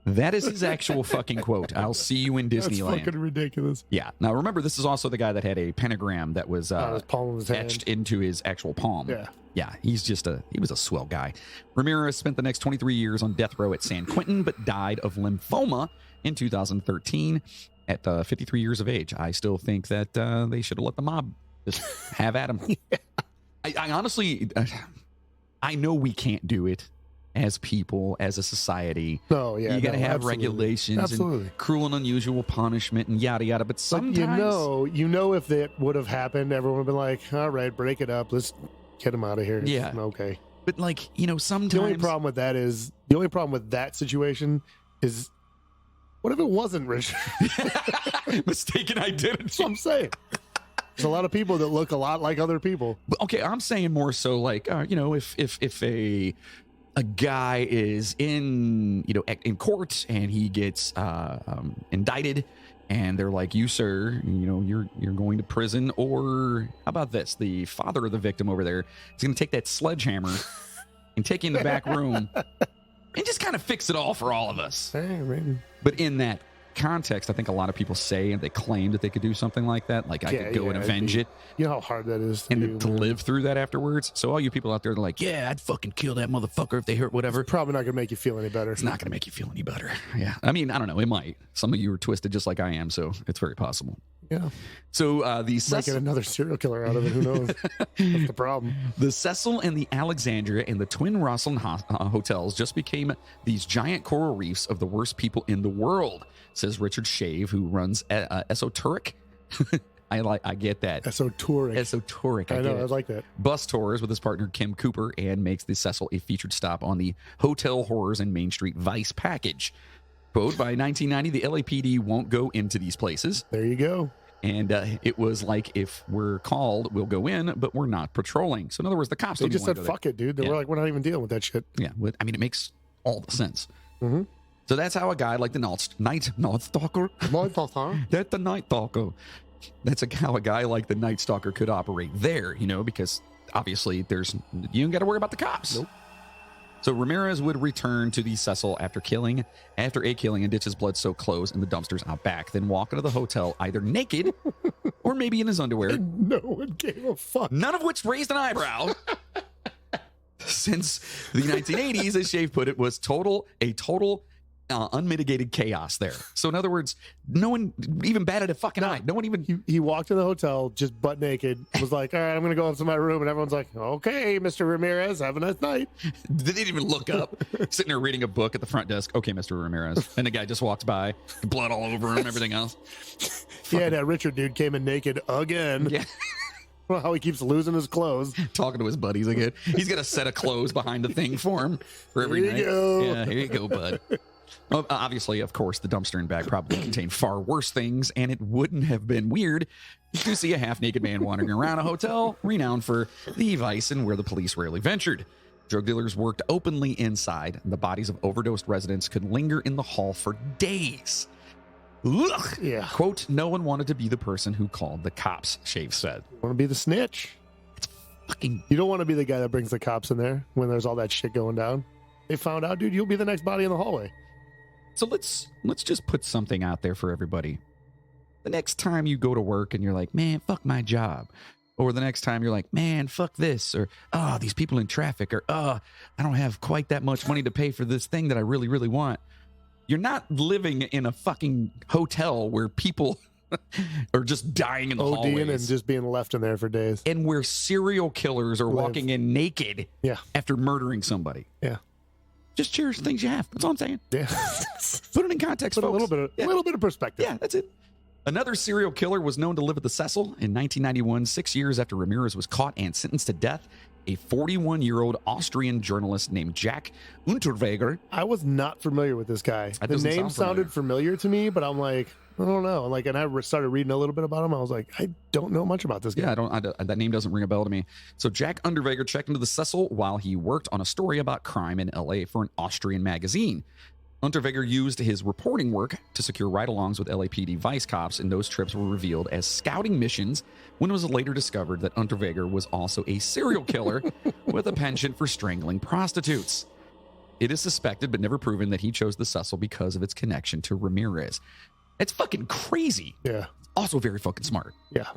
That is his actual fucking quote. "I'll see you in Disneyland." That's fucking ridiculous. Yeah. Now, remember, this is also the guy that had a pentagram that was his palm of his etched hand. into his actual palm. Yeah. Yeah, he was a swell guy. Ramirez spent the next 23 years on death row at San Quentin, but died of lymphoma in 2013 at 53 years of age. I still think that they should have let the mob just have at him. I honestly, I know we can't do it as people, as a society. No, yeah. You got to have absolutely. regulations Absolutely. and cruel and unusual punishment and yada, yada. But But sometimes... you know, if that would have happened, everyone would have been like, all right, break it up. Let's get him out of here. It's Yeah. okay. But like, sometimes... The only problem with that situation is, what if it wasn't Richard? Mistaken identity. That's what I'm saying. There's a lot of people that look a lot like other people. Okay, I'm saying more so like, if a guy is in court and he gets indicted, and they're like, you sir, you're going to prison, or how about this? The father of the victim over there is going to take that sledgehammer and take you in the back room and just kind of fix it all for all of us. Hey, maybe. But in that context, I think a lot of people say and they claim that they could do something like that. Like, I could go and avenge it. You know how hard that is to do, And to man. live through that afterwards. So all you people out there are like, yeah, I'd fucking kill that motherfucker if they hurt whatever. Probably not going to make you feel any better. It's not going to make you feel any better. Yeah. I mean, I don't know. It might. Some of you are twisted just like I am, so it's very possible. Yeah. So the Might get another serial killer out of it. Who knows? That's the problem. The Cecil and the Alexandria and the Twin Russell hotels just became these giant coral reefs of the worst people in the world, says Richard Shave, who runs Esoteric. I get that. Esoteric. Esoteric. I know. get I it. like that. Bus tours with his partner Kim Cooper and makes the Cecil a featured stop on the Hotel Horrors and Main Street Vice package. Quote, by 1990, the LAPD won't go into these places. There you go. And it was like, if we're called, we'll go in, but we're not patrolling. So in other words, the cops They don't just even said, wanna go fuck it, dude. They Yeah. were like, we're not even dealing with that shit. there. Yeah, I mean, it makes all the sense. Mm-hmm. So that's how a guy like the Night Stalker, that's the Night Stalker. That's how a guy like the Night Stalker could operate there, because obviously you don't got to worry about the cops. Nope. So Ramirez would return to the Cecil after a killing and ditch his blood-soaked clothes in the dumpsters out back, then walk into the hotel either naked or maybe in his underwear. No one gave a fuck. None of which raised an eyebrow. Since the 1980s, as Shave put it, was a total unmitigated chaos there. So in other words, no one even batted a fucking eye. No one even... He walked in the hotel just butt naked, was like, all right, I'm going to go up to my room. And everyone's like, okay, Mr. Ramirez, have a nice night. They didn't even look up. Sitting there reading a book at the front desk. Okay, Mr. Ramirez. And the guy just walked by, blood all over him, everything else. Yeah, that Richard dude came in naked again. Yeah. Well, how he keeps losing his clothes. Talking to his buddies again. He's got a set of clothes behind the thing for him for every Here night. you go. Yeah, here you go, bud. Well, obviously, of course, the dumpster and bag probably contained far worse things, and it wouldn't have been weird to see a half-naked man wandering around a hotel renowned for the vice and where the police rarely ventured. Drug dealers worked openly inside, and the bodies of overdosed residents could linger in the hall for days. Ugh. Yeah. Quote, no one wanted to be the person who called the cops, Shave said. Want to be the snitch. Fucking... You don't want to be the guy that brings the cops in there when there's all that shit going down. They found out, dude, you'll be the next body in the hallway. So let's just put something out there for everybody. The next time you go to work and you're like, man, fuck my job. Or the next time you're like, man, fuck this. Or, these people in traffic. Or, I don't have quite that much money to pay for this thing that I really, really want. You're not living in a fucking hotel where people are just dying in the ODing hallways. and just being left in there for days. And where serial killers are walking in naked Yeah. after murdering somebody. Yeah. Just cherish the things you have. That's all I'm saying. Yeah. Put it in context, Put a folks. little bit of perspective. Yeah, that's it. Another serial killer was known to live at the Cecil. In 1991, 6 years after Ramirez was caught and sentenced to death, a 41-year-old Austrian journalist named Jack Unterweger. I was not familiar with this guy. That The doesn't name sound sounded familiar to me, but I'm like, I don't know. Like, and I started reading a little bit about him. I was like, I don't know much about this guy. Yeah, that name doesn't ring a bell to me. So Jack Unterweger checked into the Cecil while he worked on a story about crime in LA for an Austrian magazine. Unterweger used his reporting work to secure ride-alongs with LAPD vice cops, and those trips were revealed as scouting missions when it was later discovered that Unterweger was also a serial killer with a penchant for strangling prostitutes. It is suspected, but never proven, that he chose the Cecil because of its connection to Ramirez. It's fucking crazy. Yeah. Also very fucking smart. Yeah.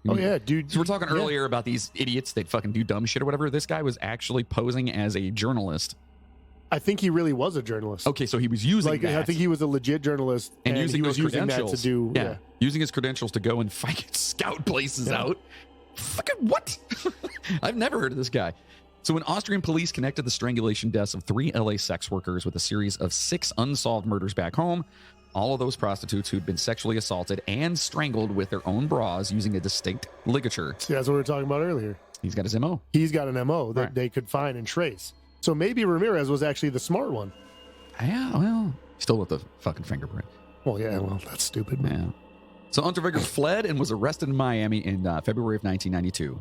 Oh, yeah, dude. So we're talking Yeah. earlier about these idiots that fucking do dumb shit or whatever. This guy was actually posing as a journalist. I think he really was a journalist. Okay, so he was using Like, that. I think he was a legit journalist, and using he was those using that credentials to do. yeah, using his credentials to go and fucking scout places Yeah. out. Fucking what? I've never heard of this guy. So when Austrian police connected the strangulation deaths of 3 LA sex workers with a series of 6 unsolved murders back home, all of those prostitutes who'd been sexually assaulted and strangled with their own bras using a distinct ligature. See, that's what we were talking about earlier. He's got his MO. He's got an MO that Right. they could find and trace. So maybe Ramirez was actually the smart one. Yeah, well, still with the fucking fingerprint. Well, yeah, well, that's stupid. Yeah. So Unterweger fled and was arrested in Miami in February of 1992.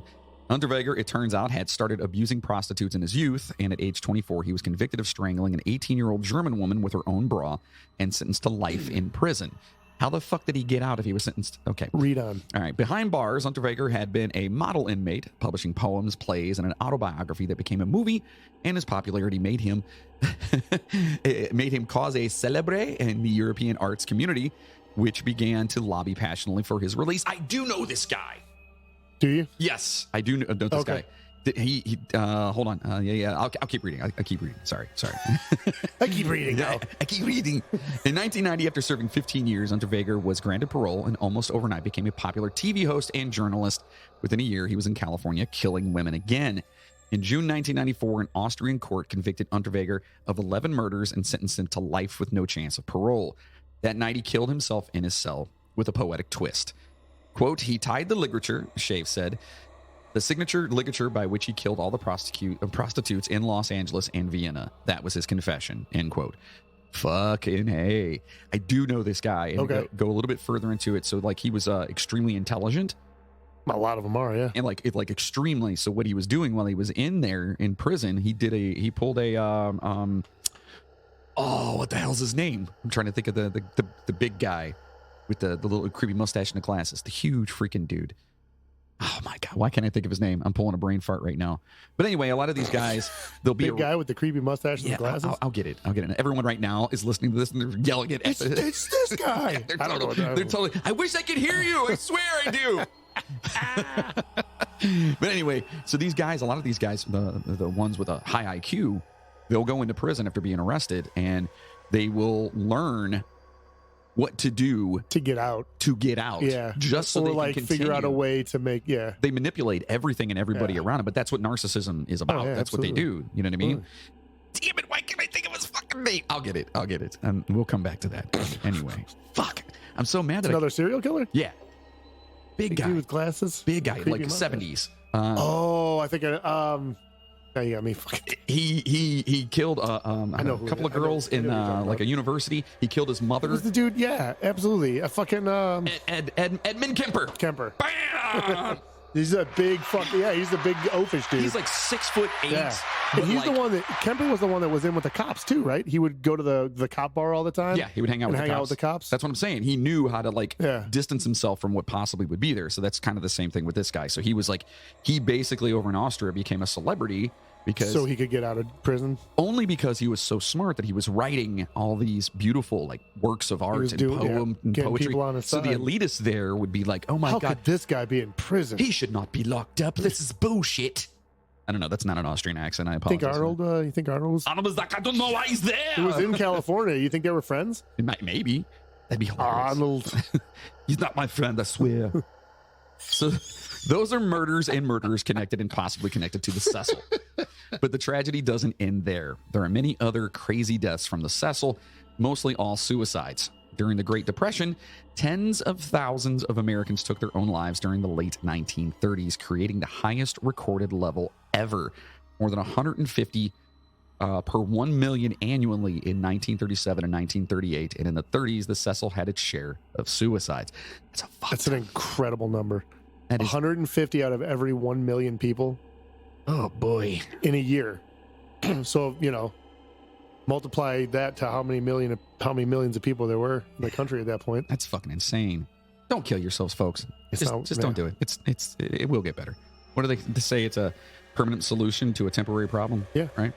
Unterweger, it turns out, had started abusing prostitutes in his youth, and at age 24, he was convicted of strangling an 18-year-old German woman with her own bra and sentenced to life in prison. How the fuck did he get out if he was sentenced? Okay. Read on. All right. Behind bars, Unterweger had been a model inmate, publishing poems, plays, and an autobiography that became a movie, and his popularity made him cause a célébre in the European arts community, which began to lobby passionately for his release. I do know this guy. Do you? Yes, I do know this Okay. guy. He hold on. I'll keep reading. I'll keep reading. Sorry. I keep reading now. I keep reading. In 1990, after serving 15 years, Unterweger was granted parole and almost overnight became a popular TV host and journalist. Within a year, he was in California killing women again. In June 1994, an Austrian court convicted Unterweger of 11 murders and sentenced him to life with no chance of parole. That night, he killed himself in his cell with a poetic twist. Quote, he tied the ligature, Shave said, the signature ligature by which he killed all the prostitutes in Los Angeles and Vienna. That was his confession, end quote. Fucking hey. I do know this guy. And Okay. go a little bit further into it. So, like, he was extremely intelligent. A lot of them are, yeah. And like extremely. So what he was doing while he was in there in prison, he pulled a what the hell's his name? I'm trying to think of the big guy with the little creepy mustache and the glasses, the huge freaking dude. Oh my God, why can't I think of his name? I'm pulling a brain fart right now. But anyway, a lot of these guys, they'll be Big guy with the creepy mustache and the glasses. I'll get it. Everyone right now is listening to this and they're yelling it. It's this guy. They're I don't know what that they're is. totally. I wish I could hear you. I swear I do. But anyway, so these guys, a lot of these guys, the ones with a high IQ, they'll go into prison after being arrested, and they will learn what to do to get out. Yeah, just so or they like can figure out a continue. way to make They manipulate everything and everybody Yeah. around them, but that's what narcissism is about. yeah, That's what they absolutely. do. You know what I mean? Damn it! Why can't I think of his fucking name? I'll get it. And we'll come back to that. Anyway, fuck. I'm so mad that another serial killer. yeah, big guy, Dude with glasses. big guy, Creepy like mustache. 70s. I think now you got me fucking. He killed know a who couple it of is. girls I know in who you're talking like about. a university. He killed his mother. Who's the dude? Yeah, absolutely. A fucking Edmund Kemper. Kemper. Bam! He's a big he's the big oafish dude. He's like 6'8". yeah. but And he's the like- one that Kemper was the one that was in with the cops too, right? He would go to the cop bar all the time. Yeah, he would hang out and with the hang cops. out with the cops. That's what I'm saying. He knew how to like Yeah. distance himself from what possibly would be there. So that's kind of the same thing with this guy. So he was like, he basically over in Austria became a celebrity because so he could get out of prison. only because he was so smart that he was writing all these beautiful like works of art was and doing- poem and getting poetry. people on his So the side. elitists there would be like, oh my How God, could this guy be in prison? he should not be locked up. This is bullshit. I don't know. That's not an Austrian accent. I apologize. You think Arnold was? Arnold was like, I don't know why he's there. He was in California. You think they were friends? Maybe. That'd be hilarious. Arnold. He's not my friend, I swear. So those are murders and murderers connected and possibly connected to the Cecil. But the tragedy doesn't end there. There are many other crazy deaths from the Cecil, mostly all suicides. During the Great Depression, tens of thousands of Americans took their own lives during the late 1930s, creating the highest recorded level ever. More than 150 per 1 million annually in 1937 and 1938. And in the 30s, the Cecil had its share of suicides. That's an incredible number. That is, 150 out of every 1 million people oh boy. in a year. So, multiply that to how many millions of people there were in the country at that point. That's fucking insane. Don't kill yourselves, folks. It's Just, not- just don't do it. It will get better. What do they say? It's a permanent solution to a temporary problem. Yeah. Right.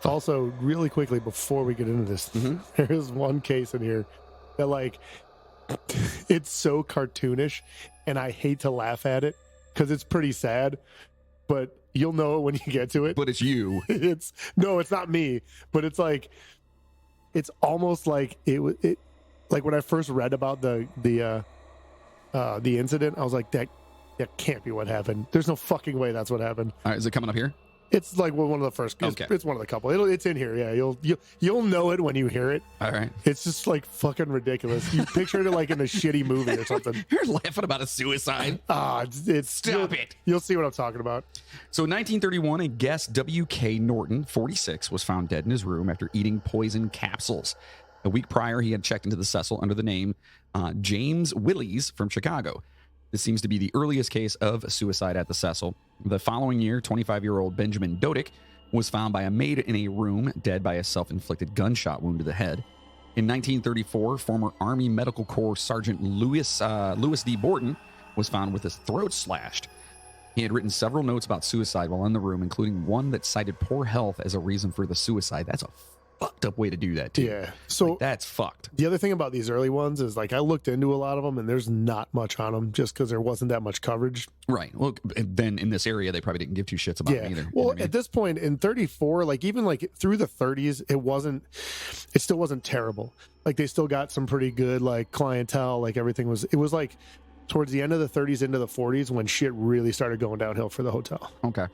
Also, really quickly before we get into this, Mhm. there is one case in here that like it's so cartoonish, and I hate to laugh at it because it's pretty sad, but you'll know it when you get to it. But it's you. It's not me, but it's like it's almost like it like when I first read about the incident, I was like that can't be what happened. There's no fucking way that's what happened. All right. Is it coming up here? It's like one of the first. It's one of the couple. It's in here. Yeah, you'll know it when you hear it. All right. It's just like fucking ridiculous. You pictured it like in a shitty movie or something. You're laughing about a suicide. Stop it. You'll see what I'm talking about. So in 1931, a guest, W.K. Norton, 46, was found dead in his room after eating poison capsules. A week prior, he had checked into the Cecil under the name James Willies from Chicago. This seems to be the earliest case of suicide at the Cecil. The following year, 25-year-old Benjamin Dodick was found by a maid in a room, dead by a self-inflicted gunshot wound to the head. In 1934, former Army Medical Corps Sergeant Lewis D. Borton was found with his throat slashed. He had written several notes about suicide while in the room, including one that cited poor health as a reason for the suicide. That's a fucked up way to do that, too. Yeah. So like, that's fucked. The other thing about these early ones is like I looked into a lot of them and there's not much on them just because there wasn't that much coverage. Right. Well, then in this area, they probably didn't give two shits about it either. Well, at this point in 34, like even like through the 30s, it still wasn't terrible. Like they still got some pretty good like clientele. Like it was like towards the end of the 30s into the 40s when shit really started going downhill for the hotel. Okay.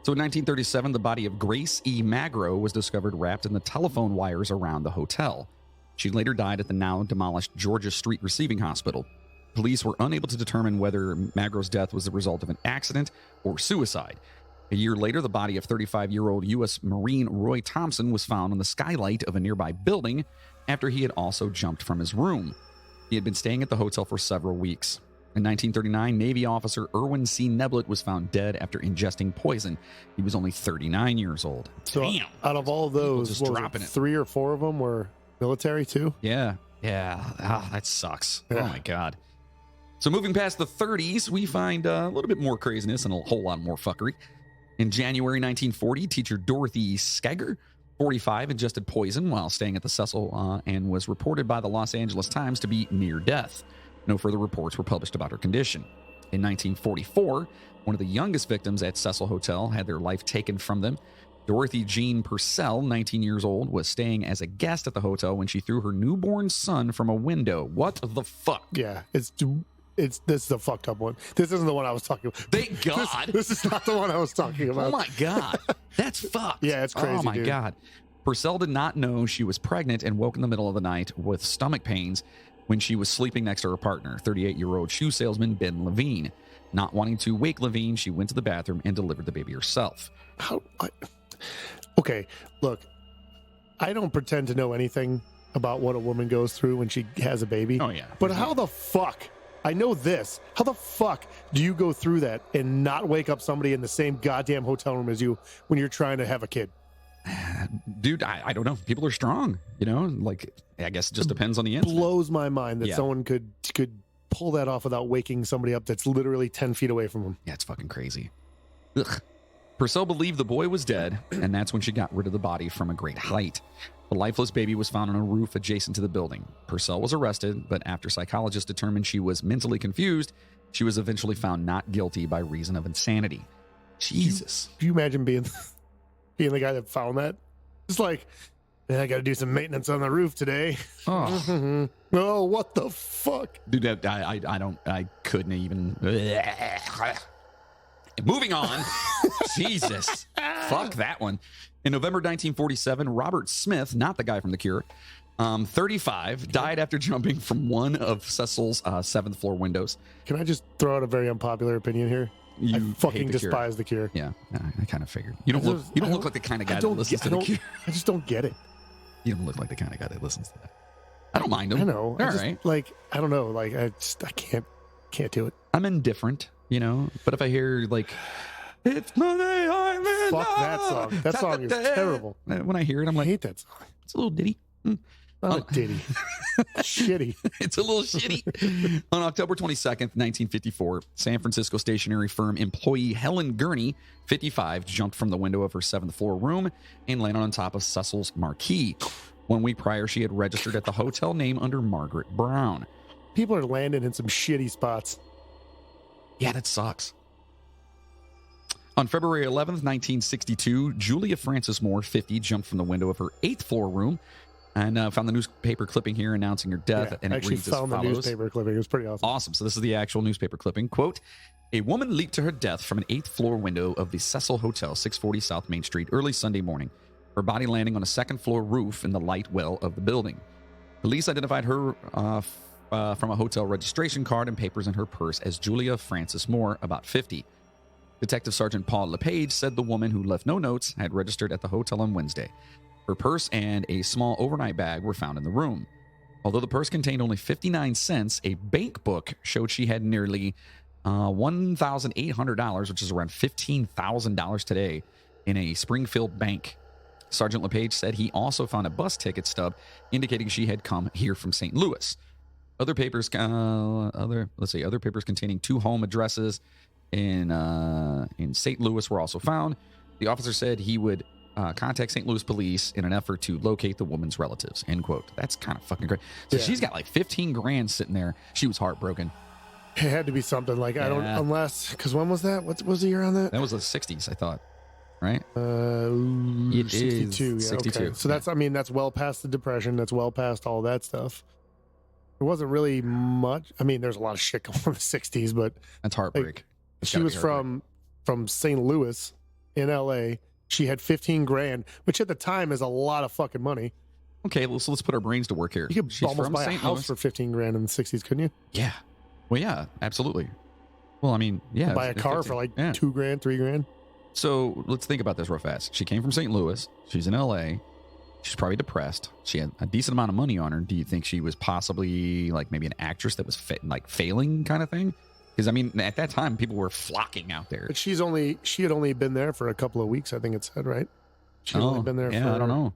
So in 1937, the body of Grace E. Magro was discovered wrapped in the telephone wires around the hotel. She later died at the now demolished Georgia Street Receiving Hospital. Police were unable to determine whether Magro's death was the result of an accident or suicide. A year later, the body of 35-year-old U.S. Marine Roy Thompson was found on the skylight of a nearby building after he had also jumped from his room. He had been staying at the hotel for several weeks. In 1939, Navy officer Irwin C. Neblett was found dead after ingesting poison. He was only 39 years old. So damn. Out of all those, just dropping it. 3 or 4 of them were military too? Yeah. That sucks. Yeah. Oh, my God. So moving past the 30s, we find a little bit more craziness and a whole lot more fuckery. In January 1940, teacher Dorothy Skager, 45, ingested poison while staying at the Cecil and was reported by the Los Angeles Times to be near death. No further reports were published about her condition. In 1944, one of the youngest victims at Cecil Hotel had their life taken from them. Dorothy Jean Purcell, 19 years old, was staying as a guest at the hotel when she threw her newborn son from a window. What the fuck? Yeah, this is the fucked up one. This isn't the one I was talking about. Thank God. This is not the one I was talking about. Oh my God. That's fucked. Yeah, it's crazy. Oh my dude. God. Purcell did not know she was pregnant and woke in the middle of the night with stomach pains when she was sleeping next to her partner, 38-year-old shoe salesman Ben Levine. Not wanting to wake Levine, she went to the bathroom and delivered the baby herself. Okay, look, I don't pretend to know anything about what a woman goes through when she has a baby. Oh, yeah. But how the fuck, I know this, how the fuck do you go through that and not wake up somebody in the same goddamn hotel room as you when you're trying to have a kid? Dude, I don't know. People are strong, like, I guess it just depends on the incident. Blows my mind that someone could pull that off without waking somebody up that's literally 10 feet away from them. Yeah, it's fucking crazy. Ugh. Purcell believed the boy was dead, and that's when she got rid of the body from a great height. The lifeless baby was found on a roof adjacent to the building. Purcell was arrested, but after psychologists determined she was mentally confused, she was eventually found not guilty by reason of insanity. Jesus. Can you imagine being the guy that found that? It's like, man, I got to do some maintenance on the roof today. Oh, Oh, what the fuck? dude, I couldn't even. Moving on. Jesus. Fuck that one. In November 1947, Robert Smith, not the guy from The Cure, 35, died after jumping from one of Cecil's 7th floor windows. Can I just throw out a very unpopular opinion here? I fucking despise The Cure. Yeah, I kind of figured. You don't look like the kind of guy that listens to The Cure. I just don't get it. You don't look like the kind of guy that listens to that. I don't mind him. I know. All right. Like, I don't know. Like, I can't do it. I'm indifferent, but if I hear like, it's Monday, I'm in Fuck that song. That song is terrible. When I hear it, I'm I like, hate that song. it's a little ditty. Not a ditty. Shitty. It's a little shitty. On October 22nd, 1954, San Francisco stationery firm employee Helen Gurney, 55, jumped from the window of her 7th floor room and landed on top of Cecil's marquee. 1 week prior, she had registered at the hotel name under Margaret Brown. People are landing in some shitty spots. Yeah, that sucks. On February 11th, 1962, Julia Frances Moore, 50, jumped from the window of her 8th floor room and found the newspaper clipping here announcing her death. Yeah, and I it actually reads as found the follows. newspaper clipping. It was pretty awesome. Awesome. So this is the actual newspaper clipping. Quote, a woman leaped to her death from an 8th floor window of the Cecil Hotel, 640 South Main Street, early Sunday morning, her body landing on a second floor roof in the light well of the building. Police identified her from a hotel registration card and papers in her purse as Julia Frances Moore, about 50. Detective Sergeant Paul LePage said the woman, who left no notes, had registered at the hotel on Wednesday. Her purse and a small overnight bag were found in the room. Although the purse contained only 59 cents, a bank book showed she had nearly $1,800, which is around $15,000 today, in a Springfield bank. Sergeant LePage said he also found a bus ticket stub indicating she had come here from St. Louis. Other papers containing 2 home addresses in St. Louis were also found. The officer said he would contact St. Louis police in an effort to locate the woman's relatives. End quote. That's kind of fucking great. So Yeah. she's got like 15 grand sitting there. She was heartbroken. It had to be something like, I don't, Yeah. unless, because when was that? What was the year on that? That was the 60s, I thought. Right? It It 62. is Yeah, 62. Okay. So that's, I mean, that's well past the Depression. That's well past all that stuff. There wasn't really much. I mean, there's a lot of shit going on in the 60s, but That's heartbreak. It's she gotta was be heartbreak. from St. Louis in LA. She had 15 grand, which at the time is a lot of fucking money. Okay, so let's put our brains to work here. You could She's almost from buy a St. house Louis. for 15 grand in the 60s, couldn't you? Yeah. Well, yeah, absolutely. Well, I mean, yeah. Buy a it's car 15. for like Yeah. 2 grand, 3 grand. So let's think about this real fast. She came from St. Louis. She's in LA. She's probably depressed. She had a decent amount of money on her. Do you think she was possibly like maybe an actress that was failing kind of thing? Because I mean, at that time, people were flocking out there. But she had only been there for a couple of weeks, I think it said, right? She had only been there yeah, for, I don't know.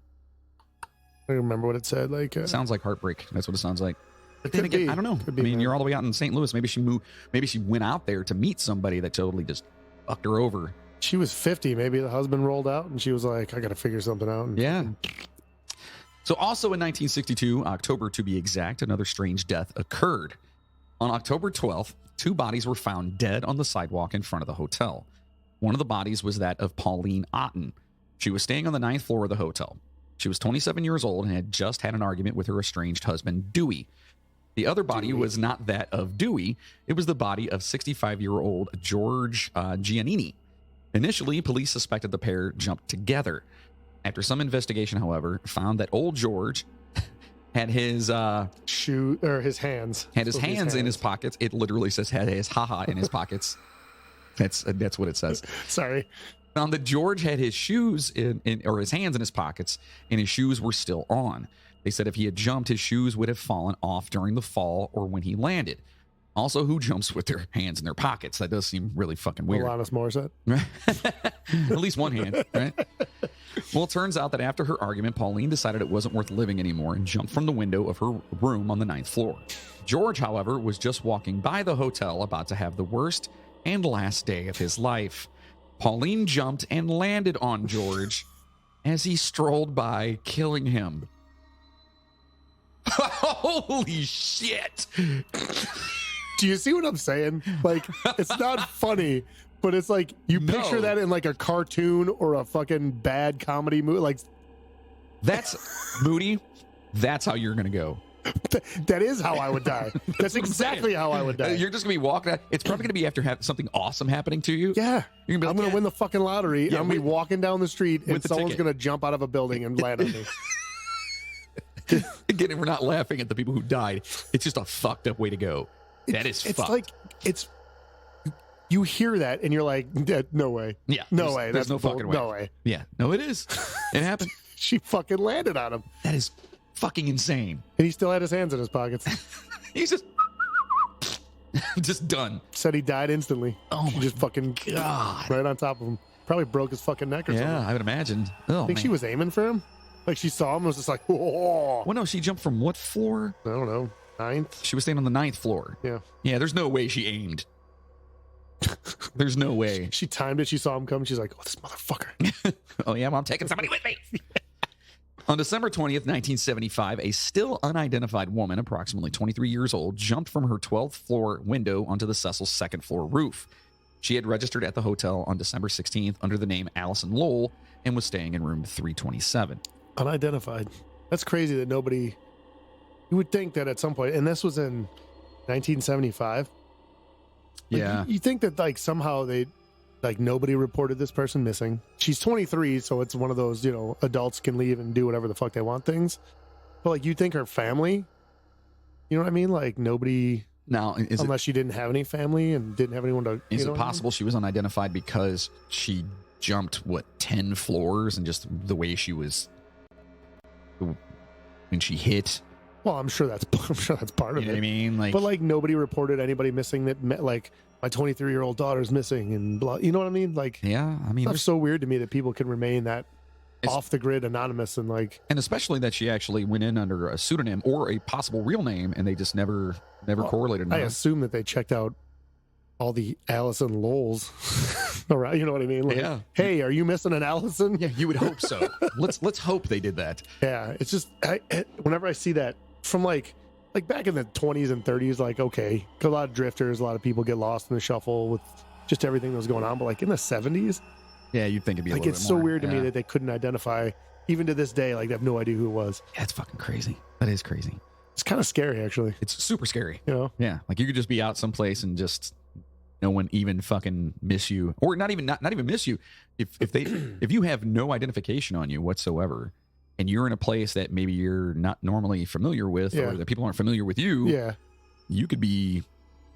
I don't remember what it said. Like, It sounds like heartbreak. That's what it sounds like. But then could again, be. I don't know. Could I be, mean, man. you're all the way out in St. Louis. Maybe she moved. Maybe she went out there to meet somebody that totally just fucked her over. she was 50. Maybe the husband rolled out and she was like, I got to figure something out. And Yeah. So also in 1962, October to be exact, another strange death occurred. On October 12th, 2 bodies were found dead on the sidewalk in front of the hotel. One of the bodies was that of Pauline Otten. She was staying on the 9th floor of the hotel. She was 27 years old and had just had an argument with her estranged husband, Dewey. The other body was not that of Dewey. It was the body of 65-year-old George Giannini. Initially, police suspected the pair jumped together. After some investigation, however, found that old George had his his hands. had his Supposed to be hands in his pockets. It literally says had his haha in his pockets. That's what it says. Sorry. Found that George had his shoes or his hands in his pockets, and his shoes were still on. They said if he had jumped, his shoes would have fallen off during the fall or when he landed. Also, who jumps with their hands in their pockets? That does seem really fucking weird. Alanis Morissette. At least one hand, right? Well, it turns out that after her argument, Pauline decided it wasn't worth living anymore and jumped from the window of her room on the 9th floor. George, however, was just walking by the hotel about to have the worst and last day of his life. Pauline jumped and landed on George as he strolled by, killing him. Holy shit! Do you see what I'm saying? Like, it's not funny, but it's like you No. picture that in like a cartoon or a fucking bad comedy movie. Like, That's Moody. That's how you're gonna go. that is how I would die. That's exactly how I would die. You're just gonna be walking out. It's probably gonna be after something awesome happening to you. Yeah. You're gonna be like, I'm going to yeah. win the fucking lottery. Yeah, I'm going to be with- walking down the street and with the someone's ticket. going to jump out of a building and land on me. Again, we're not laughing at the people who died. It's just a fucked up way to go. That is It's fucked. like, you hear that and you're like, no way. Yeah, No there's- way. there's That's no fucking way. No way. Yeah, no, it is. It happened. She fucking landed on him. That is fucking insane. And he still had his hands in his pockets. He's just done. Said he died instantly. Oh She my just fucking God. right on top of him. Probably broke his fucking neck or Yeah, something. I would imagine. Oh, I think she was aiming for him. Like she saw him and was just like, whoa. Well, no, she jumped from what floor? I don't know. 9th? She was staying on the 9th floor. Yeah. Yeah, there's no way she aimed. There's no way. She timed it. She saw him come. She's like, oh, this motherfucker. Oh, yeah, well, I'm taking somebody with me. On December 20th, 1975, a still unidentified woman, approximately 23 years old, jumped from her 12th floor window onto the Cecil's 2nd floor roof. She had registered at the hotel on December 16th under the name Allison Lowell and was staying in room 327. Unidentified. That's crazy that nobody. You would think that at some point, and this was in 1975. Like, Yeah. you think that like somehow they, like nobody reported this person missing. She's 23, so it's one of those, you know, adults can leave and do whatever the fuck they want things. But like you think her family, you know what I mean? Like nobody. Now, Unless she didn't have any family and didn't have anyone to. Is it possible she was unidentified because she jumped 10 floors and just the way she was when she hit? Well, I'm sure that's part of You know it. what I mean? Like, But like nobody reported anybody missing that met, like my 23-year-old daughter's missing and blah. You know what I mean? Like, yeah, I mean, it's so weird to me that people can remain that off the grid, anonymous, and like. and especially that she actually went in under a pseudonym or a possible real name, and they just never correlated. I assume that they checked out all the Allison Lowells around. You know what I mean? Like, Yeah. Hey, are you missing an Allison? Yeah, you would hope so. let's hope they did that. Yeah. It's just whenever I see that from like back in the 20s and 30s, like okay, 'cause a lot of drifters, a lot of people get lost in the shuffle with just everything that was going on. But like in the 70s. Yeah, you'd think it'd be Like a little it's bit so more. weird to me that they couldn't identify, even to this day. Like they have no idea who it was. Yeah, it's fucking crazy. That is crazy. It's kind of scary, actually. It's super scary. You know, Yeah, like you could just be out someplace and just no one even fucking miss you, or not even miss you. If you have no identification on you whatsoever, and you're in a place that maybe you're not normally familiar with, Yeah. or that people aren't familiar with you, yeah, you could be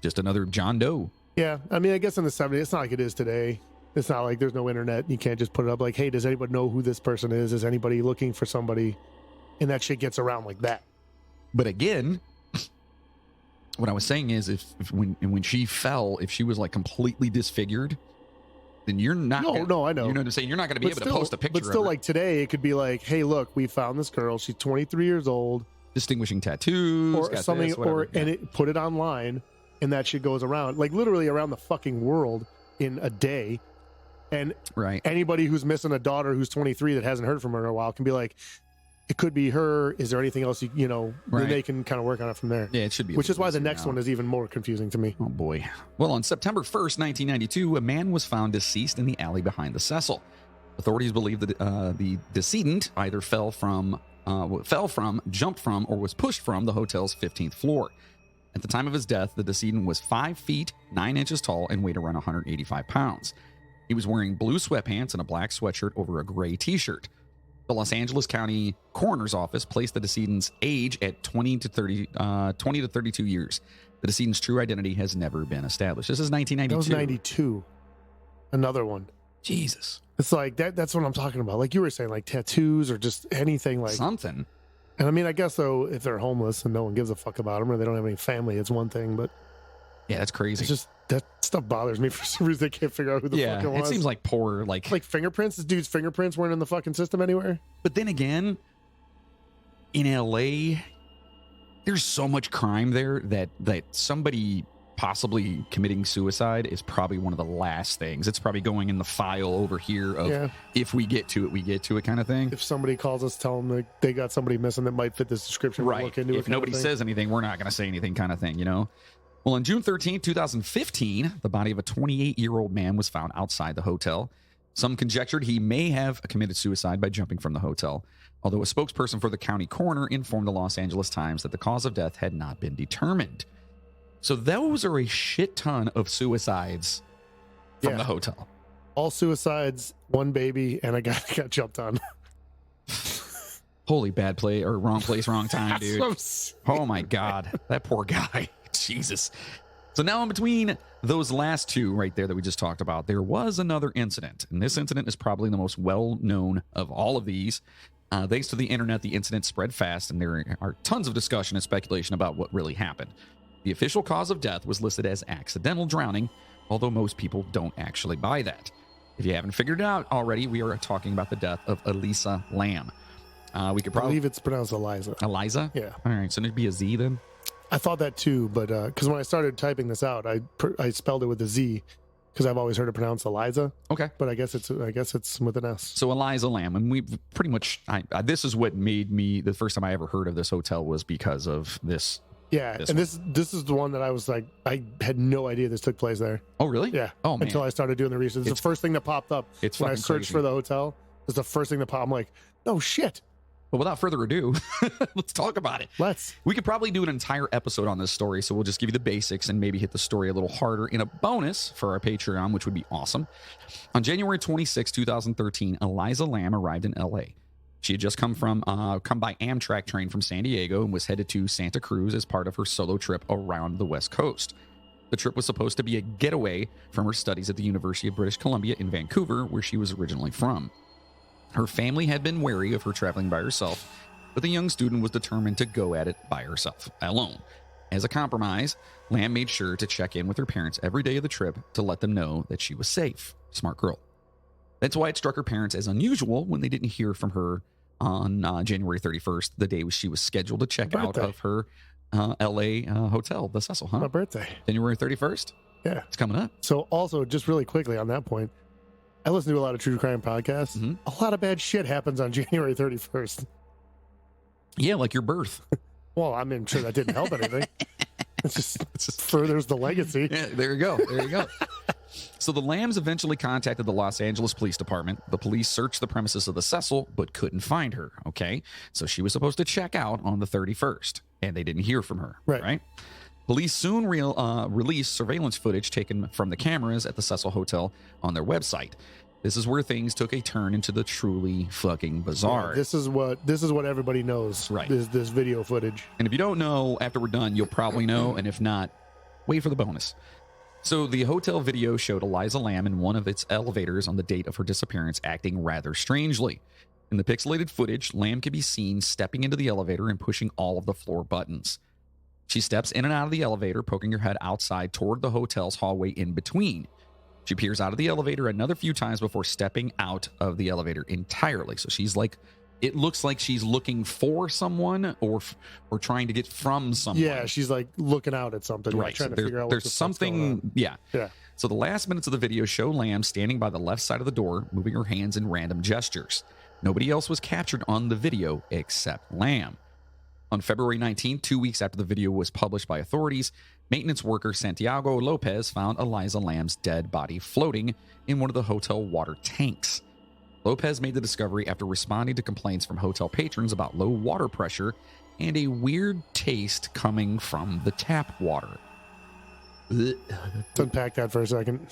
just another John Doe. yeah. I mean, I guess in the 70s, it's not like it is today. It's not like there's no internet. You can't just put it up like, hey, does anybody know who this person is? Is anybody looking for somebody? And that shit gets around like that. But again, what I was saying is, if when she fell, if she was like completely disfigured, then you're not. No, I know. You know what I'm saying? You're not going to be able to post a picture. But still, of her. like today, it could be like, hey, look, we found this girl. She's 23 years old, Distinguishing tattoos or got something, this, whatever. and it put it online, and that shit goes around, like literally around the fucking world in a day. And right. anybody who's missing a daughter who's 23 that hasn't heard from her in a while can be like, it could be her. Is there anything else you know? Right. Then they can kind of work on it from there. Yeah, it should be. Which is why the next now. one is even more confusing to me. Oh boy. Well, on September 1st, 1992, a man was found deceased in the alley behind the Cecil. Authorities believe that the decedent either fell from, jumped from, or was pushed from the hotel's 15th floor. At the time of his death, the decedent was 5 feet 9 inches tall and weighed around 185 pounds. He was wearing blue sweatpants and a black sweatshirt over a gray t-shirt. The Los Angeles County Coroner's Office placed the decedent's age at 20 to 32 years. The decedent's true identity has never been established. This is 1992. That was 92. Another one. Jesus. It's like that's what I'm talking about. Like you were saying, like tattoos or just anything like. Something. And I mean, I guess though, if they're homeless and no one gives a fuck about them or they don't have any family, it's one thing. But Yeah, that's crazy. it's just that stuff bothers me for some reason. They can't figure out who the fuck it was. it seems like poor, like fingerprints. This dude's fingerprints weren't in the fucking system anywhere. But then again, in LA, there's so much crime there that somebody possibly committing suicide is probably one of the last things. It's probably going in the file over here of if we get to it, we get to it kind of thing. If somebody calls us, tell them that they got somebody missing that might fit this description. We'll Right. look into it If nobody says anything, we're not going to say anything kind of thing, you know? Well, on June 13, 2015, the body of a 28-year-old man was found outside the hotel. Some conjectured he may have committed suicide by jumping from the hotel, although a spokesperson for the county coroner informed the Los Angeles Times that the cause of death had not been determined. So those are a shit ton of suicides from the hotel. All suicides, one baby, and a guy got jumped on. Holy bad play or wrong place, wrong time, dude. That's Oh my God, that poor guy. Jesus. So now in between those last two right there that we just talked about, there was another incident. And this incident is probably the most well-known of all of these. Thanks to the internet, the incident spread fast, and there are tons of discussion and speculation about what really happened. The official cause of death was listed as accidental drowning, although most people don't actually buy that. If you haven't figured it out already, we are talking about the death of Elisa Lamb. We could I probably... believe it's pronounced Eliza. Eliza? Yeah. All right, so it'd be a Z then? I thought that too, but because when I started typing this out, I spelled it with a Z because I've always heard it pronounced Eliza. Okay. But I guess it's with an S. So Eliza Lamb, and we pretty much, this is what made me, the first time I ever heard of this hotel was because of this. Yeah, This and this is the one that I was like, I had no idea this took place there. Oh, really? Yeah. Oh, man. Until I started doing the research. It's the first thing that popped up It's when I fucking searched crazy. for the hotel. It's the first thing that popped. I'm like, no shit. But without further ado, let's talk about it. We could probably do an entire episode on this story, so we'll just give you the basics and maybe hit the story a little harder in a bonus for our Patreon, which would be awesome. On January 26, 2013, Elisa Lam arrived in L.A. She had just come by Amtrak train from San Diego and was headed to Santa Cruz as part of her solo trip around the West Coast. The trip was supposed to be a getaway from her studies at the University of British Columbia in Vancouver, where she was originally from. Her family had been wary of her traveling by herself, but the young student was determined to go at it by herself, alone. As a compromise, Lam made sure to check in with her parents every day of the trip to let them know that she was safe. Smart girl. That's why it struck her parents as unusual when they didn't hear from her on January 31st, the day she was scheduled to check out of her LA hotel, the Cecil, huh? My birthday. January 31st? Yeah. It's coming up. So also, just really quickly on that point, I listen to a lot of true crime podcasts. Mm-hmm. A lot of bad shit happens on January 31st. Yeah, like your birth. Well, I mean, sure that didn't help anything. It just furthers the legacy. Yeah, there you go. There you go. So the Lambs eventually contacted the Los Angeles Police Department. The police searched the premises of the Cecil, but couldn't find her. Okay, so she was supposed to check out on the 31st, and they didn't hear from her. Right? Police soon released surveillance footage taken from the cameras at the Cecil Hotel on their website. This is where things took a turn into the truly fucking bizarre. Yeah, this is what everybody knows. Right. This video footage. And if you don't know, after we're done, you'll probably know. And if not, wait for the bonus. So the hotel video showed Elisa Lam in one of its elevators on the date of her disappearance, acting rather strangely. In the pixelated footage, Lam can be seen stepping into the elevator and pushing all of the floor buttons. She steps in and out of the elevator, poking her head outside toward the hotel's hallway in between. She peers out of the elevator another few times before stepping out of the elevator entirely. So she's like, it looks like she's looking for someone or trying to get from someone. Yeah, she's like looking out at something. Right. Trying So to figure out there's something. Yeah. So the last minutes of the video show Lam standing by the left side of the door, moving her hands in random gestures. Nobody else was captured on the video except Lam. On February 19th, 2 weeks after the video was published by authorities, maintenance worker Santiago Lopez found Elisa Lam's dead body floating in one of the hotel water tanks. Lopez made the discovery after responding to complaints from hotel patrons about low water pressure and a weird taste coming from the tap water. Let's unpack that for a second.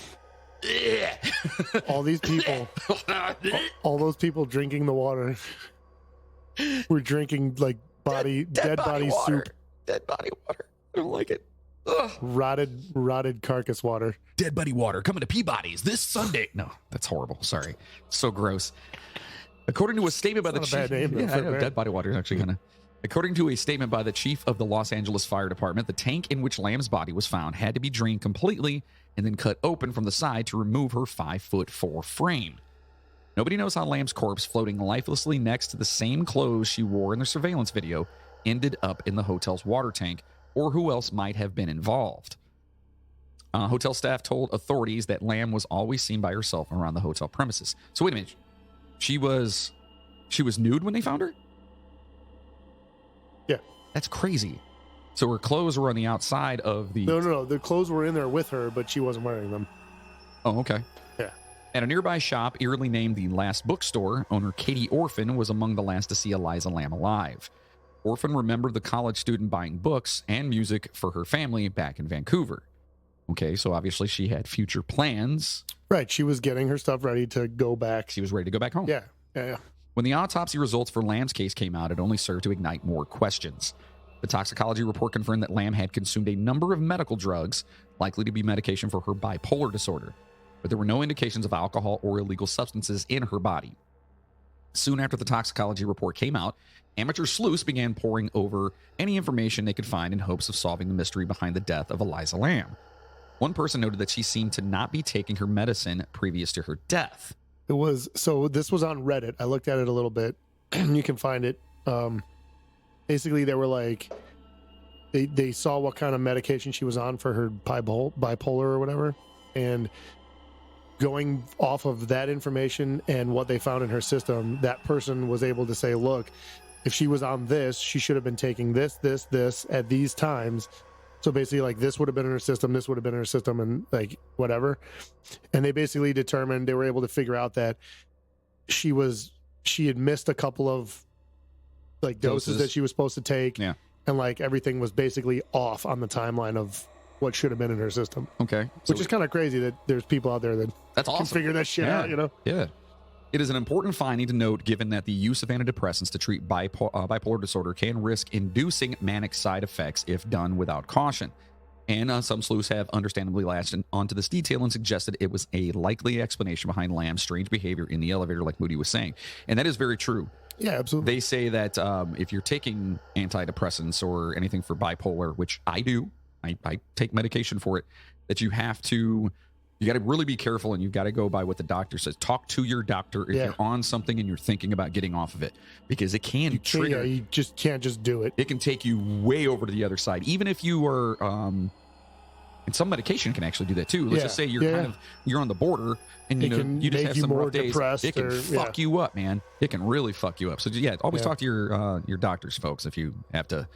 All these people, all those people drinking the water, were drinking like dead body soup. Dead body water. I don't like it. Ugh. Rotted carcass water. Dead body water coming to Peabody's this Sunday. No, that's horrible. Sorry. So gross. According to a statement by the chief. Bad name, yeah, I know, dead body water is actually kind of. According to a statement by the chief of the Los Angeles Fire Department, the tank in which Lam's body was found had to be drained completely and then cut open from the side to remove her 5'4" frame. Nobody knows how Lam's corpse, floating lifelessly next to the same clothes she wore in the surveillance video, ended up in the hotel's water tank, or who else might have been involved. Hotel staff told authorities that Lam was always seen by herself around the hotel premises. So wait a minute, she was nude when they found her? Yeah, that's crazy. So her clothes were on the outside of the. No. The clothes were in there with her, but she wasn't wearing them. Oh, okay. Yeah. At a nearby shop, eerily named the Last Bookstore, owner Katie Orphan was among the last to see Elisa Lam alive. Orphan remembered the college student buying books and music for her family back in Vancouver. Okay, so obviously she had future plans. Right, she was getting her stuff ready to go back. She was ready to go back home. Yeah. When the autopsy results for Lam's case came out, it only served to ignite more questions. The toxicology report confirmed that Lam had consumed a number of medical drugs, likely to be medication for her bipolar disorder, but there were no indications of alcohol or illegal substances in her body. Soon after the toxicology report came out, amateur sleuths began poring over any information they could find in hopes of solving the mystery behind the death of Elisa Lam. One person noted that she seemed to not be taking her medicine previous to her death. This was on Reddit. I looked at it a little bit. You can find it. Basically, they were like, they saw what kind of medication she was on for her bipolar or whatever, and going off of that information and what they found in her system, that person was able to say, look, if she was on this, she should have been taking this at these times. So basically, like, this would have been in her system, this would have been in her system, and like whatever. And they basically determined, they were able to figure out that she had missed a couple of like doses that she was supposed to take. Yeah. And like everything was basically off on the timeline of what should have been in her system. Okay. Which is kind of crazy that there's people out there that that's awesome. can figure that shit out, you know? Yeah. It is an important finding to note, given that the use of antidepressants to treat bipolar disorder can risk inducing manic side effects if done without caution. And some sleuths have understandably latched onto this detail and suggested it was a likely explanation behind Lamb's strange behavior in the elevator, like Moody was saying. And that is very true. Yeah, absolutely. They say that if you're taking antidepressants or anything for bipolar, which I do, I take medication for it, that you got to really be careful, and you've got to go by what the doctor says. Talk to your doctor if you're on something and you're thinking about getting off of it, because it can trigger. Yeah, you just can't just do it. It can take you way over to the other side, even if you are. And some medication can actually do that too. Let's just say you're you're on the border, and you just have some rough days. It can fuck you up, man. It can really fuck you up. So always talk to your doctors, folks, if you have to.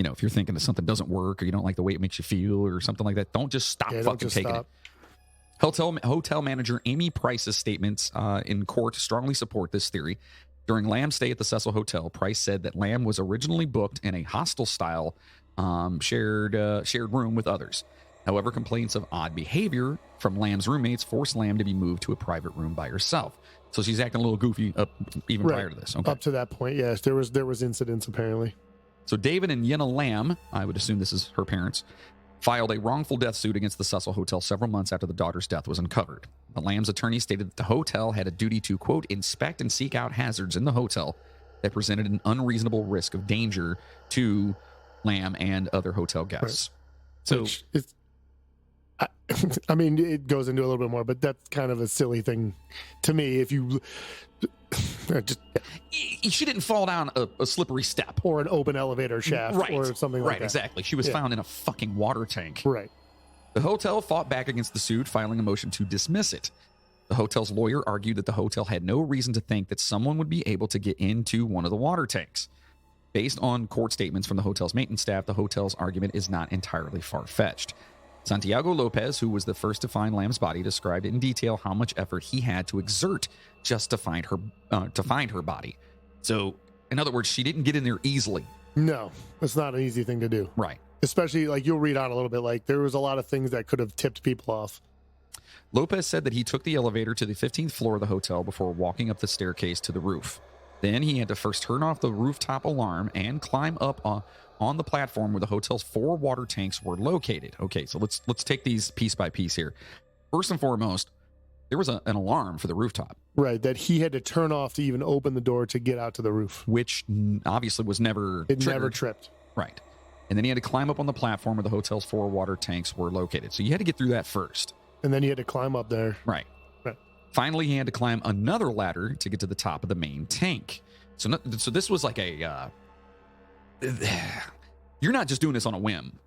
If you're thinking that something doesn't work or you don't like the way it makes you feel or something like that, don't just stop fucking taking it. Hotel manager Amy Price's statements in court strongly support this theory. During Lamb's stay at the Cecil Hotel, Price said that Lamb was originally booked in a hostel-style shared room with others. However, complaints of odd behavior from Lamb's roommates forced Lamb to be moved to a private room by herself. So she's acting a little goofy even prior to this. Okay. Up to that point, yes. There was incidents, apparently. So David and Yenna Lamb, I would assume this is her parents, filed a wrongful death suit against the Cecil Hotel several months after the daughter's death was uncovered. The Lamb's attorney stated that the hotel had a duty to, quote, inspect and seek out hazards in the hotel that presented an unreasonable risk of danger to Lamb and other hotel guests. Right. So I mean, it goes into a little bit more, but that's kind of a silly thing to me. If you she didn't fall down a slippery step or an open elevator shaft or something like that. Right, exactly. She was found in a fucking water tank. Right. The hotel fought back against the suit, filing a motion to dismiss it. The hotel's lawyer argued that the hotel had no reason to think that someone would be able to get into one of the water tanks. Based on court statements from the hotel's maintenance staff, the hotel's argument is not entirely far-fetched. Santiago Lopez, who was the first to find Lamb's body, described in detail how much effort he had to exert just to find her body. So, in other words, she didn't get in there easily. No, it's not an easy thing to do. Right. Especially, like, you'll read on a little bit, like, there was a lot of things that could have tipped people off. Lopez said that he took the elevator to the 15th floor of the hotel before walking up the staircase to the roof. Then he had to first turn off the rooftop alarm and climb up on the platform where the hotel's 4 water tanks were located. Okay, so let's take these piece by piece here. First and foremost, there was an alarm for the rooftop. Right, that he had to turn off to even open the door to get out to the roof. Which obviously was never triggered. Never tripped. Right. And then he had to climb up on the platform where the hotel's 4 water tanks were located. So you had to get through that first. And then he had to climb up there. Right. Finally, he had to climb another ladder to get to the top of the main tank. So this was like a... you're not just doing this on a whim.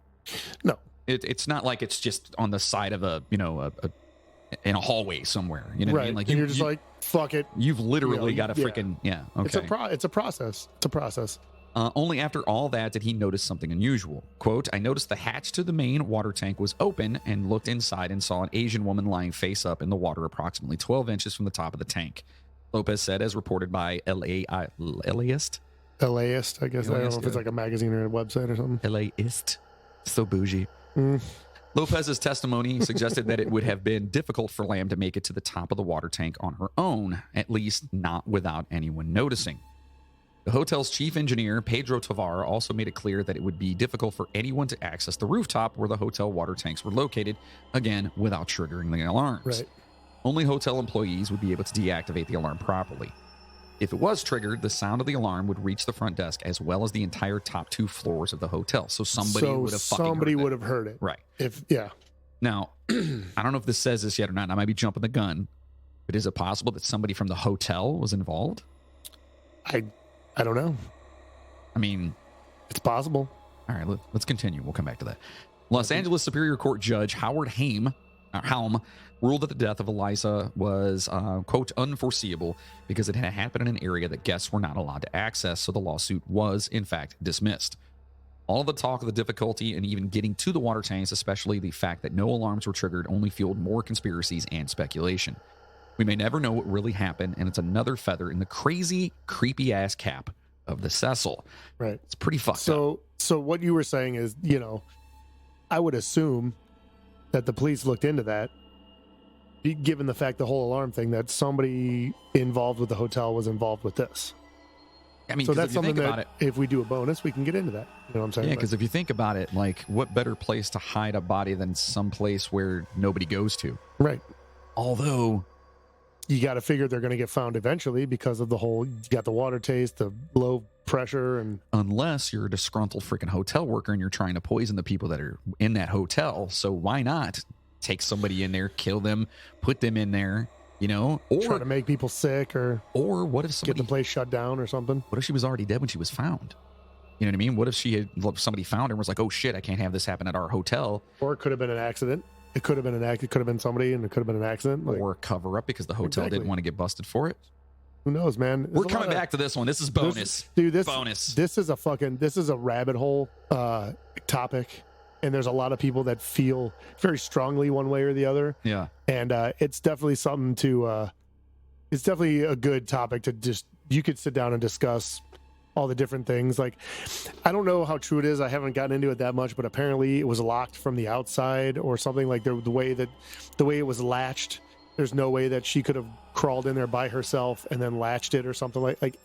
No. It's not like it's just on the side of in a hallway somewhere. You know what I mean? Like you're just like, fuck it. You've literally got to freaking... Yeah, okay. It's a process. It's a process. Only after all that did he notice something unusual. Quote, I noticed the hatch to the main water tank was open and looked inside and saw an Asian woman lying face up in the water approximately 12 inches from the top of the tank. Lopez said, as reported by LAist, I guess. I don't know if it's like a magazine or a website or something. LAist. So bougie. Lopez's testimony suggested that it would have been difficult for Lamb to make it to the top of the water tank on her own, at least not without anyone noticing. The hotel's chief engineer, Pedro Tovar, also made it clear that it would be difficult for anyone to access the rooftop where the hotel water tanks were located, again, without triggering the alarms. Right. Only hotel employees would be able to deactivate the alarm properly. If it was triggered, the sound of the alarm would reach the front desk as well as the entire top 2 floors of the hotel. So somebody would have heard it. Right. Now, I don't know if this says this yet or not, and I might be jumping the gun, but is it possible that somebody from the hotel was involved? I don't know. I mean, it's possible. All right, let's continue. We'll come back to that. Los Angeles Superior Court Judge Howard Helm ruled that the death of Elisa was, quote, unforeseeable because it had happened in an area that guests were not allowed to access, so the lawsuit was, in fact, dismissed. All the talk of the difficulty in even getting to the water tanks, especially the fact that no alarms were triggered, only fueled more conspiracies and speculation. We may never know what really happened, and it's another feather in the crazy, creepy-ass cap of the Cecil. Right. It's pretty fucked up. So what you were saying is, I would assume that the police looked into that, given the fact the whole alarm thing, that somebody involved with the hotel was involved with this. I mean, So 'cause that's if you something think that about it, if we do a bonus, we can get into that. You know what I'm saying? yeah, because if you think about it, like, what better place to hide a body than some place where nobody goes to? Right. Although, You got to figure they're going to get found eventually because of the whole, you got the water taste, the low pressure, and unless you're a disgruntled freaking hotel worker and you're trying to poison the people that are in that hotel, so why not take somebody in there, kill them, put them in there, or try to make people sick, or what if get somebody the place shut down or something. what if she was already dead when she was found? You know what I mean? What if somebody found her and was like, oh shit, I can't have this happen at our hotel, Or it could have been an accident. It could have been it could have been somebody, and it could have been an accident. Like, or a cover up because the hotel Exactly. didn't want to get busted for it. who knows, man? We're coming back to this one. This is bonus. Bonus. This is a rabbit hole topic, and there's a lot of people that feel very strongly one way or the other, Yeah. and it's definitely something to. It's definitely a good topic to just, you could sit down and discuss all the different things. Like, I don't know how true it is. I haven't gotten into it that much, but apparently it was locked from the outside or something. Like the way it was latched, there's no way that she could have crawled in there by herself and then latched it or something like.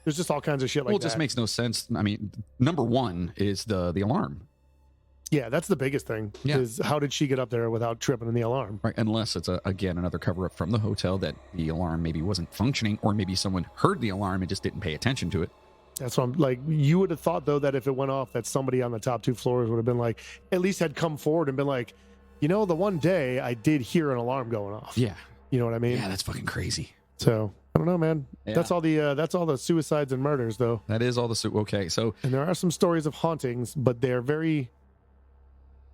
There's just all kinds of shit like that. Well, it just makes no sense. I mean, number one is the alarm. Yeah, that's the biggest thing. Yeah. Is how did she get up there without tripping in the alarm? Right, unless it's again another cover up from the hotel that the alarm maybe wasn't functioning, or maybe someone heard the alarm and just didn't pay attention to it. That's what I'm like. You would have thought though that if it went off, that somebody on the top 2 floors would have been like, at least had come forward and been like, the one day I did hear an alarm going off. Yeah, You know what I mean? yeah, that's fucking crazy. So I don't know, man. Yeah. That's all the suicides and murders though. That is all the okay. So And there are some stories of hauntings, but they're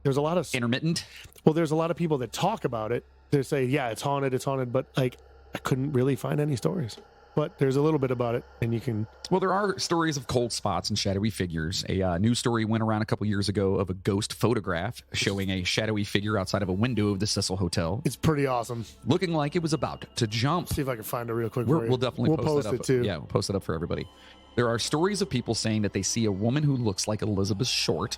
there's a lot of intermittent. Well, there's a lot of people that talk about it. They say, yeah, it's haunted, but like I couldn't really find any stories. But there's a little bit about it, and you can. Well, there are stories of cold spots and shadowy figures. A news story went around a couple years ago of a ghost photograph showing a shadowy figure outside of a window of the Cecil Hotel, It's pretty awesome. looking like it was about to jump. See if I can find it real quick. for you. We'll definitely post it that up. too. Yeah, we'll post it up for everybody. There are stories of people saying that they see a woman who looks like Elizabeth Short,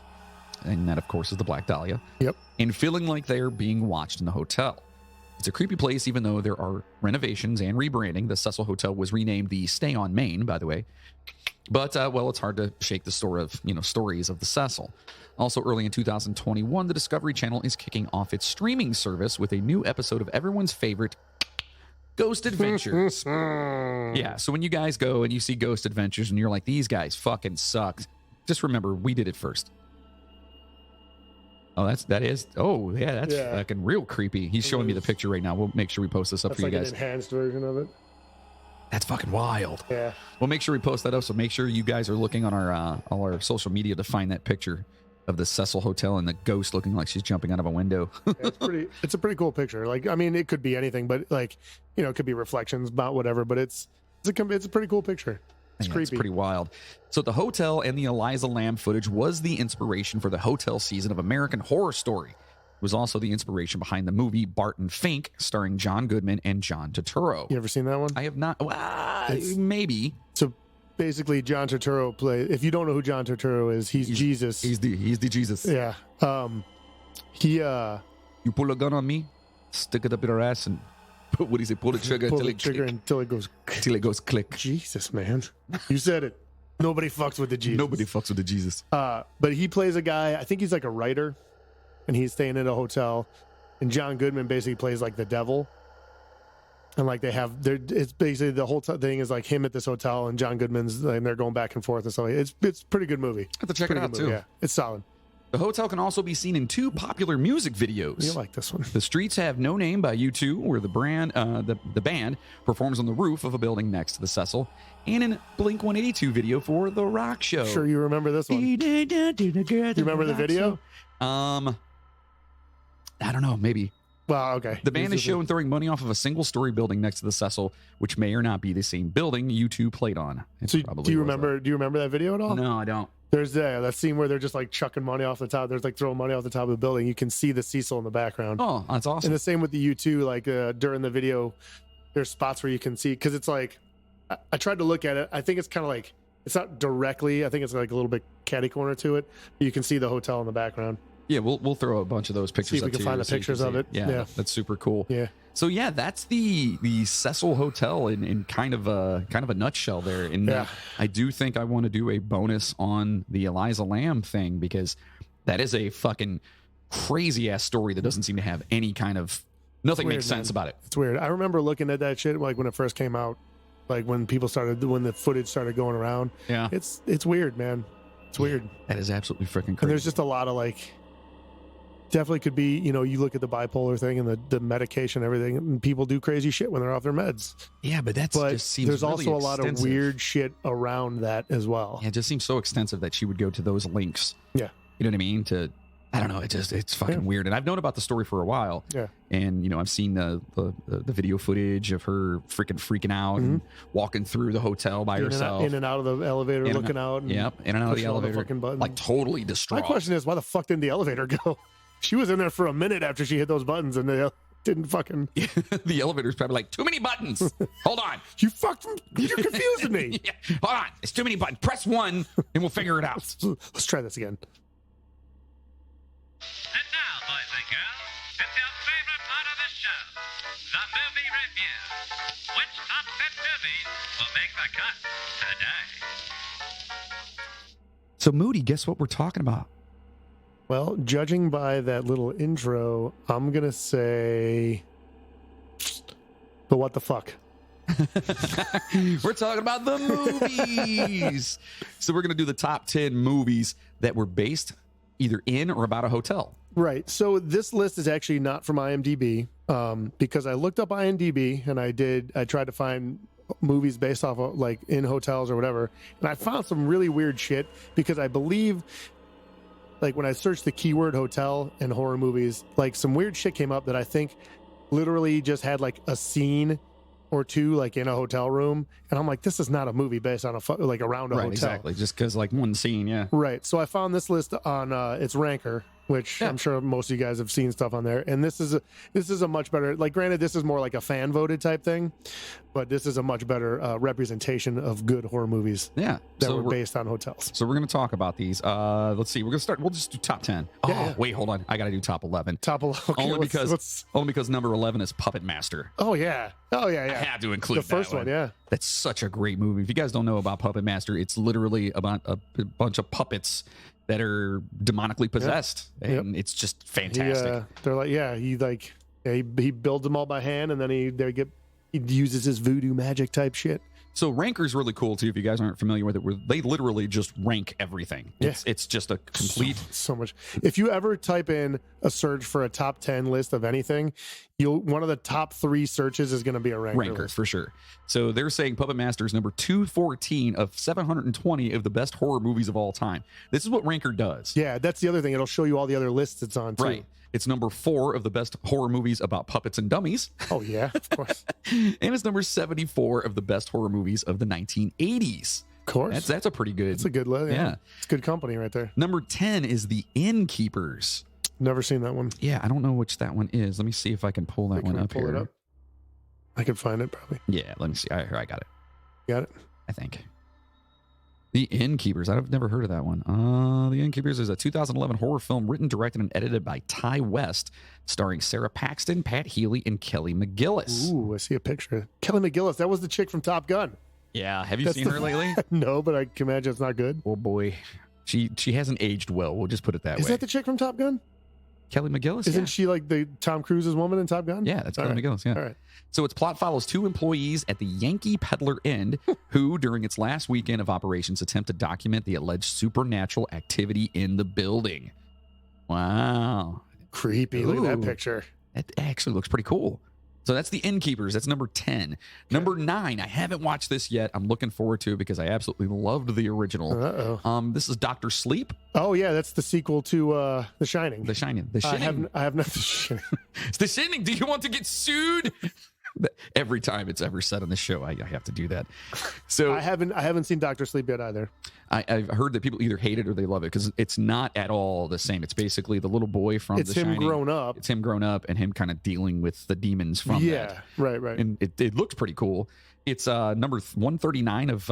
and that, of course, is the Black Dahlia. Yep. And feeling like they are being watched in the hotel. It's a creepy place, even though there are renovations and rebranding. The Cecil Hotel was renamed the Stay on Main, by the way. But, it's hard to shake the stories of the Cecil. Also, early in 2021, the Discovery Channel is kicking off its streaming service with a new episode of everyone's favorite Ghost Adventures. Yeah, so when you guys go and you see Ghost Adventures and you're like, these guys fucking suck, just remember, we did it first. Oh, that's fucking real creepy. He's showing me the picture right now. We'll make sure we post this up That's for you like guys. an enhanced version of it. That's fucking wild. Yeah. We'll make sure we post that up. So make sure you guys are looking on all our social media to find that picture of the Cecil Hotel and the ghost looking like she's jumping out of a window. Yeah, it's a pretty cool picture. Like, I mean, it could be anything, but like, it could be reflections about whatever, but it's a pretty cool picture. It's Yeah, creepy. It's pretty wild. So the hotel and the Eliza Lamb footage was the inspiration for the hotel season of American Horror Story. It was also the inspiration behind the movie Barton Fink, starring John Goodman and John Turturro. You ever seen that one? I have not. Maybe. So basically, John Turturro plays. If you don't know who John Turturro is, he's Jesus. He's the Jesus. Yeah. You pull a gun on me, stick it up your ass, and what do you say? Pull the trigger Pull until the it trigger click. until it goes. Till it goes click. Jesus, man, you said it. Nobody fucks with the Jesus. Nobody fucks with the Jesus. But he plays a guy. I think he's like a writer, and he's staying at a hotel. And John Goodman basically plays like the devil. And like it's basically the whole thing is like him at this hotel and John Goodman's, and they're going back and forth and stuff. It's a pretty good movie. I have to check it Pretty out good movie, too. Yeah, it's solid. The hotel can also be seen in two popular music videos. You like this one? The Streets Have No Name by U2, where the band performs on the roof of a building next to the Cecil, and in Blink-182 video for The Rock Show. Sure, you remember this one? You remember the video? I don't know, maybe. Well, okay. The band is shown throwing money off of a single-story building next to the Cecil, which may or not be the same building U2 played on. It So probably do you was, remember? Do you remember that video at all? No, I don't. There's that scene where they're just like chucking money off the top. There's like throwing money off the top of the building. You can see the Cecil in the background. Oh, that's awesome. And the same with the U2. Like during the video, there's spots where you can see, because it's like I tried to look at it. I think it's kind of like It's not directly. I think it's like a little bit catty corner to it. You can see the hotel in the background. Yeah, we'll throw a bunch of those pictures. See if we up can too, find the so you pictures can of see it. Yeah, that's super cool. Yeah. So yeah, that's the Cecil Hotel in kind of a nutshell there. And I do think I want to do a bonus on the Eliza Lamb thing, because that is a fucking crazy ass story that doesn't seem to have any kind of nothing makes sense about it. It's weird. I remember looking at that shit like when it first came out, like when the footage started going around. Yeah, it's weird, man. It's weird. That is absolutely freaking crazy. And there's just a lot of like, definitely could be, you know, you look at the bipolar thing and the medication, everything, and people do crazy shit when they're off their meds. Yeah, but just seems there's really also a lot of extensive. weird shit around that as well. Yeah, it just seems so extensive that she would go to those links. Yeah. You know what I mean? I don't know. It's fucking weird. And I've known about the story for a while. Yeah. And, you know, I've seen the video footage of her freaking out and walking through the hotel by herself. In and out of the elevator, looking out. And yep. In and out of the elevator. Like totally distraught. My question is, why the fuck didn't the elevator go? She was in there for a minute after she hit those buttons and they didn't fucking. The elevator's probably like, too many buttons. Hold on. You're confusing me. Yeah. Hold on. It's too many buttons. Press 1 and we'll figure it out. Let's try this again. And now, boys and girls, it's your favorite part of the show, the movie review. Which top 10 movies will make the cut today? So, Moody, guess what we're talking about? Well, judging by that little intro, I'm going to say the what the fuck. We're talking about the movies. So we're going to do the top 10 movies that were based either in or about a hotel. Right. So this list is actually not from IMDb, because I looked up IMDb and I tried to find movies based off of like in hotels or whatever. And I found some really weird shit because I believe like when I searched the keyword hotel and horror movies, like some weird shit came up that I think literally just had like a scene or two like in a hotel room, and I'm like, this is not a movie based on like around a hotel. Exactly, just because like one scene. Yeah, right. So I found this list on its Ranker, which I'm sure most of you guys have seen stuff on there, and this is a much better, like, granted this is more like a fan voted type thing, but this is a much better representation of good horror movies that were based on hotels. So we're going to talk about these. Let's see, we'll just do top 10. Wait, hold on, I gotta do top 11. Top 11. Okay, only because number 11 is Puppet Master. Yeah. I had to include the first one. Yeah, that's such a great movie. If you guys don't know about Puppet Master, it's literally about a bunch of puppets that are demonically possessed, and it's just fantastic. They're like, he builds them all by hand, and then he uses his voodoo magic type shit. So Ranker's really cool too. If you guys aren't familiar with it, where they literally just rank everything. It's just a complete so much. If you ever type in a search for a top 10 list of anything, one of the top 3 searches is going to be a Ranker list. For sure. So they're saying Puppet Master is number 214 of 720 of the best horror movies of all time. This is what Ranker does. Yeah, that's the other thing. It'll show you all the other lists it's on too. Right. It's number 4 of the best horror movies about puppets and dummies. Oh, yeah, of course. And it's number 74 of the best horror movies of the 1980s. Of course. That's a pretty good. That's a good list. Yeah. It's good company right there. Number 10 is The Innkeepers. Never seen that one. Yeah, I don't know which that one is. Let me see if I can pull that one up here. Pull it up? I can find it probably. Yeah, let me see. Here, I got it. Got it? I think. The Innkeepers. I've never heard of that one. The Innkeepers is a 2011 horror film written, directed, and edited by Ty West, starring Sarah Paxton, Pat Healy, and Kelly McGillis. Ooh, I see a picture. Kelly McGillis. That was the chick from Top Gun. Yeah. Have you seen her lately? No, but I can imagine it's not good. Oh, boy. She hasn't aged well. We'll just put it that way. Is that the chick from Top Gun? Kelly McGillis? Isn't she like the Tom Cruise's woman in Top Gun? Yeah, that's Kelly McGillis. Yeah. All right. So its plot follows 2 employees at the Yankee Peddler Inn who, during its last weekend of operations, attempt to document the alleged supernatural activity in the building. Wow. Creepy. Look at that picture. That actually looks pretty cool. So that's The Innkeepers. That's number 10. Okay. Number 9, I haven't watched this yet. I'm looking forward to it because I absolutely loved the original. This is Dr. Sleep. Oh, yeah. That's the sequel to The Shining. The Shining. The Shining. I have not The Shining. It's The Shining. Do you want to get sued? Every time it's ever said on the show, I have to do that. So I haven't seen Dr. Sleep yet either. I've heard that people either hate it or they love it because it's not at all the same. It's basically the little boy from The Shining. It's him grown up. It's him grown up and him kind of dealing with the demons from that. Right. And it looks pretty cool. It's number 139 of,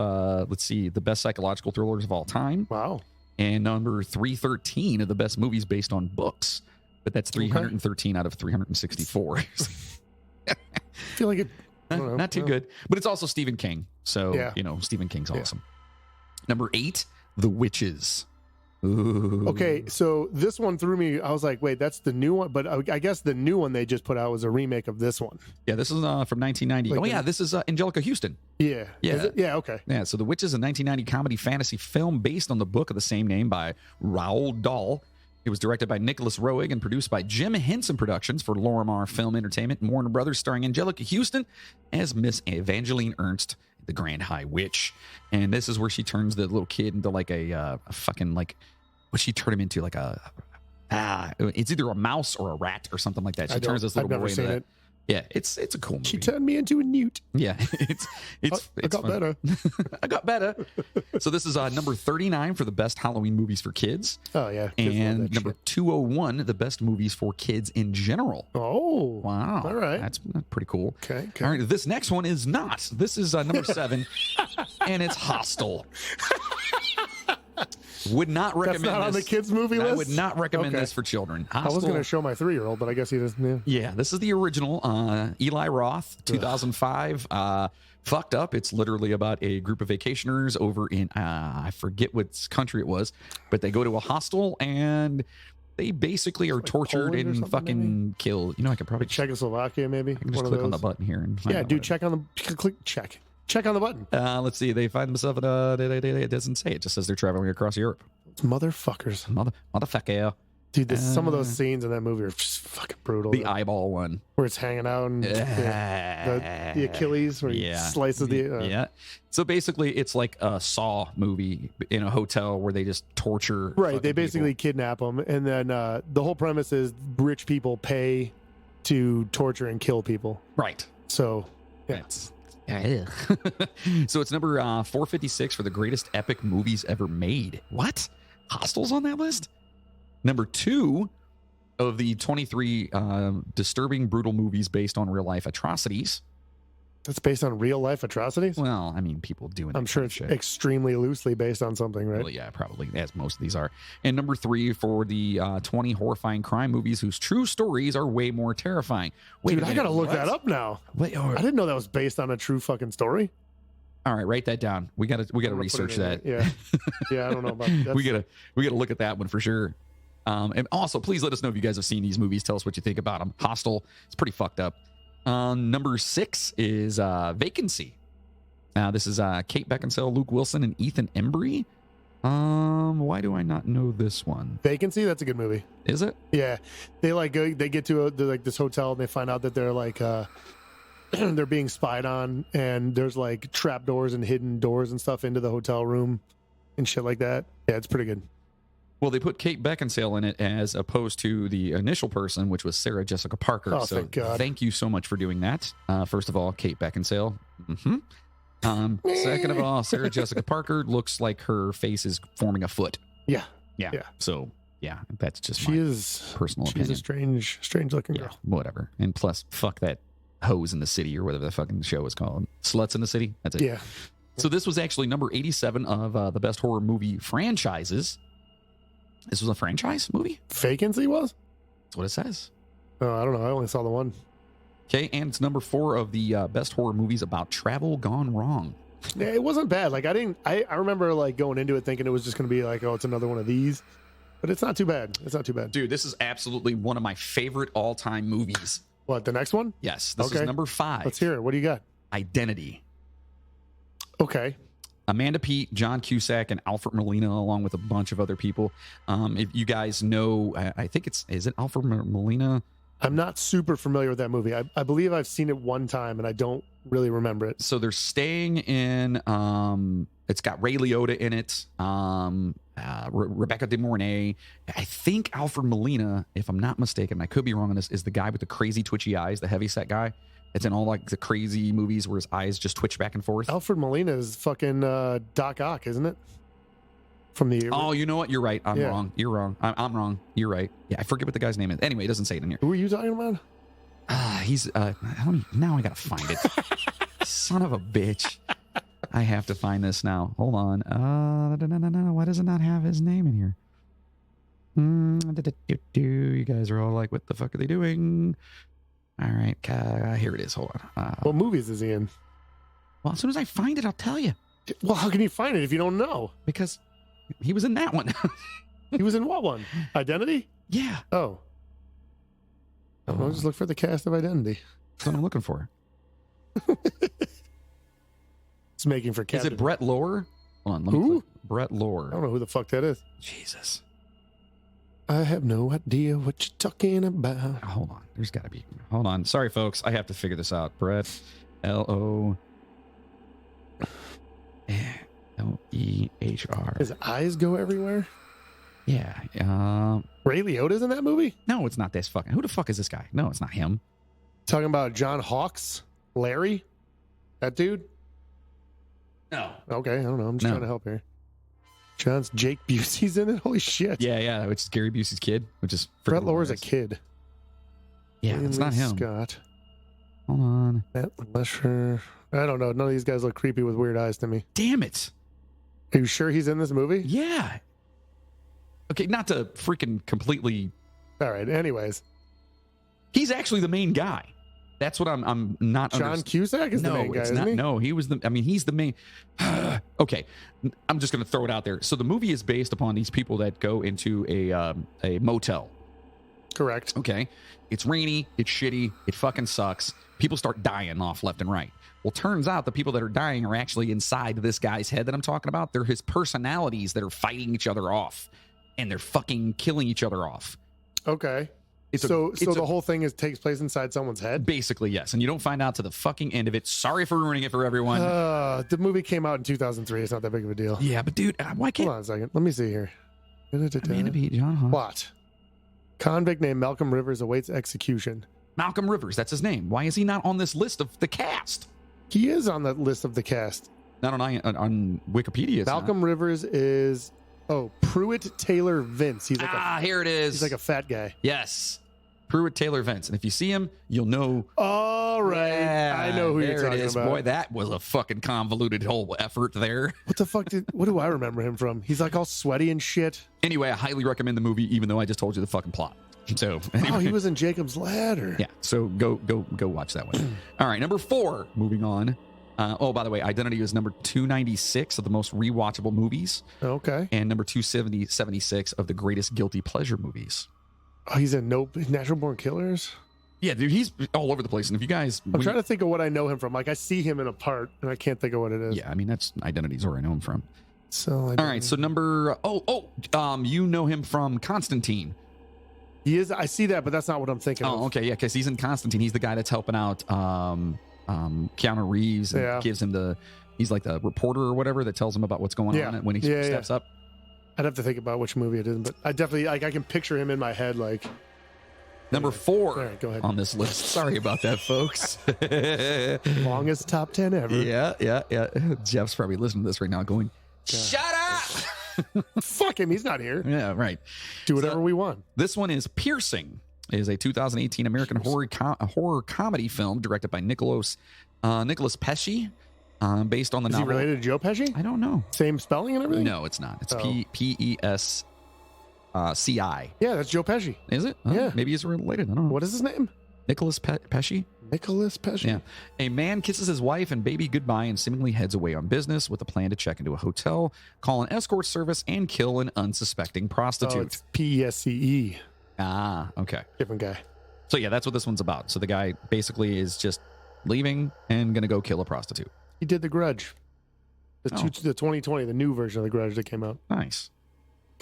let's see, the best psychological thrillers of all time. Wow. And number 313 of the best movies based on books. But that's 313 out of 364. I feel like it. I don't know. Not too good. But it's also Stephen King. So, Yeah. Stephen King's awesome. Number 8, The Witches. Ooh. Okay, so this one threw me. I was like, wait, that's the new one. But I guess the new one they just put out was a remake of this one. Yeah, this is from 1990. Like this is Angelica Houston. Yeah. Yeah. Is it? Yeah, okay. Yeah, so The Witches, a 1990 comedy fantasy film based on the book of the same name by Roald Dahl. It was directed by Nicholas Roeg and produced by Jim Henson Productions for Lorimar Film Entertainment and Warner Brothers, starring Angelica Houston as Miss Evangeline Ernst, the Grand High Witch. And this is where she turns the little kid into like a fucking, like, what she turned him into? Like it's either a mouse or a rat or something like that. She turns this little I've never boy into seen that. it. Yeah, it's a cool movie. She turned me into a newt. Yeah, it's I got fun. better. I got better. So this is number 39 for the best Halloween movies for kids. Oh yeah. Kids love And that number shit. 201, the best movies for kids in general. Oh. Wow. All right. That's pretty cool. Okay. All right. This next one is not. This is number 7, and it's Hostel. Would not recommend That's not on the this. kids movie I list? would not recommend Okay. this for children. I was Hostel. going to show my 3-year-old, but I guess he doesn't. Yeah, this is the original. Eli Roth, 2005. Fucked up. It's literally about a group of vacationers over in, I forget what country it was, but they go to a hostel and they basically are like tortured Poland or and something, fucking killed. I could probably Czechoslovakia, maybe. I can just One of click on the those. button here. And find Yeah, out dude, what check on the click. Check. Check on the button. Let's see. They find themselves at it doesn't say. It just says they're traveling across Europe. Motherfuckers. Motherfucker. Dude, some of those scenes in that movie are just fucking brutal. The eyeball one. Where it's hanging out and the Achilles where he slices the. Yeah. So basically, it's like a Saw movie in a hotel where they just torture. Right. They fucking basically people. kidnap them. And then the whole premise is rich people pay to torture and kill people. Right. So, yeah. So it's number 456 for the greatest epic movies ever made. What? Hostel's on that list? Number 2 of the 23 disturbing, brutal movies based on real life atrocities. That's based on real life atrocities? Well, I mean, people doing. I'm sure it's extremely loosely based on something, right? Well, yeah, probably, as most of these are. And number 3 for the 20 horrifying crime movies whose true stories are way more terrifying. Wait, Dude, a I minute, gotta look what? that up now. Wait, I didn't know that was based on a true fucking story. all right, write that down. We gotta I'm gonna research put it in that. there. Yeah, I don't know about that. we gotta look at that one for sure. And also, please let us know if you guys have seen these movies. Tell us what you think about them. Hostel, it's pretty fucked up. Number 6 is Vacancy. This is Kate Beckinsale, Luke Wilson, and Ethan Embry. Why do I not know this one? Vacancy. That's a good movie. Is it? Yeah, they get to this hotel and they find out that they're like they're being spied on, and there's like trap doors and hidden doors and stuff into the hotel room and shit like that. Yeah, it's pretty good. Well, they put Kate Beckinsale in it as opposed to the initial person, which was Sarah Jessica Parker. Oh, so thank God. Thank you so much for doing that. First of all, Kate Beckinsale. Second of all, Sarah Jessica Parker looks like her face is forming a foot. Yeah, Yeah. Yeah. So, yeah, that's just she my is personal She's opinion. a strange looking Yeah, girl. whatever. And plus, fuck that Hoes in the City or whatever the fucking show is called. Sluts in the City. That's it. Yeah, So this was actually number 87 of the best horror movie franchises. This was a franchise movie? Vacancy was. That's what it says. Oh, I don't know. I only saw the one. Okay, and it's number 4 of the best horror movies about travel gone wrong. Yeah, it wasn't bad. Like I remember like going into it thinking it was just going to be like, oh, it's another one of these, but it's not too bad. It's not too bad. Dude, this is absolutely one of my favorite all-time movies. What, the next one? Yes, this Okay. is number 5. Let's hear it. What do you got? Identity. Okay. Amanda Peet, John Cusack, and Alfred Molina, along with a bunch of other people. If you guys know, I think is it Alfred Molina? I'm not super familiar with that movie. I believe I've seen it one time and I don't really remember it. So they're staying in, it's got Ray Liotta in it, Rebecca De Mornay. I think Alfred Molina, if I'm not mistaken, I could be wrong on this, is the guy with the crazy twitchy eyes, the heavyset guy. It's in all like the crazy movies where his eyes just twitch back and forth. Alfred Molina is fucking Doc Ock, isn't it? From the Oh, you know what? You're right. I'm Yeah. wrong. You're wrong. I'm wrong. You're right. Yeah, I forget what the guy's name is. Anyway, it doesn't say it in here. Who are you talking about? He's now I gotta find it. Son of a bitch. I have to find this now. Hold on. No. Why does it not have his name in here? You guys are all like, what the fuck are they doing? All right. Here it is. Hold on. What movies is he in? Well, as soon as I find it, I'll tell you. Well, how can you find it if you don't know? Because he was in that one. He was in what one? Identity? Yeah. Oh. I'll just look for the cast of Identity. That's what I'm looking for. It's making for Is Captain. it Brett Lohr? Hold on. Let me Who? click. Brett Lohr. I don't know who the fuck that is. Jesus. I have no idea what you're talking about. Hold on. There's got to be. Hold on. Sorry, folks. I have to figure this out. Brett. Loehr. His eyes go everywhere? Yeah. Ray Liotta's in that movie? No, it's not this fucking. Who the fuck is this guy? No, it's not him. Talking about John Hawkes? Larry? That dude? No. Okay, I don't know. I'm just trying to help here. Jake Busey's in it? Holy shit. Yeah, which is Gary Busey's kid, which is Brett freaking Lohr's a hilarious. kid. Yeah, it's not him. Scott. Hold on. Matt Lesher. I don't know. None of these guys look creepy with weird eyes to me. Damn it. Are you sure he's in this movie? Yeah. Okay, not to freaking completely. All right. Anyways. He's actually the main guy. That's what I'm not. John Cusack is the main guy, isn't he? No, he was the. I mean, he's the main. Okay, I'm just going to throw it out there. So the movie is based upon these people that go into a motel. Correct. Okay, it's rainy, it's shitty, it fucking sucks. People start dying off left and right. Well, turns out the people that are dying are actually inside this guy's head that I'm talking about. They're his personalities that are fighting each other off, and they're fucking killing each other off. Okay. So the whole thing takes place inside someone's head? Basically, yes. And you don't find out to the fucking end of it. Sorry for ruining it for everyone. The movie came out in 2003. It's not that big of a deal. Yeah, but dude, why can't... Hold on a second. Let me see here. Amanda Beat, John Hawkes. Plot. Convict named Malcolm Rivers awaits execution. Malcolm Rivers, that's his name. Why is he not on this list of the cast? He is on the list of the cast. Not on Wikipedia. Malcolm Rivers is... Oh, Pruitt Taylor Vince. He's like here it is. He's like a fat guy. Yes. Pruitt Taylor Vince. And if you see him, you'll know. All right. Yeah, I know who you're talking about. Boy, that was a fucking convoluted whole effort there. What the fuck what do I remember him from? He's like all sweaty and shit. Anyway, I highly recommend the movie, even though I just told you the fucking plot. So anyway. Oh, he was in Jacob's Ladder. Yeah. So go watch that one. All right. Number 4, moving on. By the way, Identity is number 296 of the most rewatchable movies. Okay. And number 276 of the greatest guilty pleasure movies. Oh, he's in Natural Born Killers? Yeah, dude, he's all over the place. And if you guys... I'm trying to think of what I know him from. Like, I see him in a part, and I can't think of what it is. Yeah, I mean, that's Identity's where I know him from. So, all right, so number... you know him from Constantine. He is... I see that, but that's not what I'm thinking of. Oh, okay, yeah, because he's in Constantine. He's the guy that's helping out Keanu Reeves and gives him the... He's like the reporter or whatever that tells him about what's going on when he steps up. I'd have to think about which movie it is, but I definitely I can picture him in my head. Like number 4 right, go ahead. on this list. Sorry about that, folks. Longest top 10 ever. Yeah. Jeff's probably listening to this right now, going, "Shut up!" Fuck him, he's not here. Yeah, right. Do whatever we want. This one is Piercing. It is a 2018 American horror comedy film directed by Nicholas Pesci. Based on the novel. Is he related to Joe Pesci? I don't know. Same spelling and everything? No, it's not. It's Pesci. Yeah, that's Joe Pesci. Is it? Yeah. Maybe he's related. I don't know. What is his name? Nicholas Pesci? Nicholas Pesci. Yeah. A man kisses his wife and baby goodbye and seemingly heads away on business with a plan to check into a hotel, call an escort service, and kill an unsuspecting prostitute. Oh, it's Pesce. Ah, okay. Different guy. So yeah, that's what this one's about. So the guy basically is just leaving and going to go kill a prostitute. He did The Grudge. The 2020, the new version of The Grudge that came out. Nice.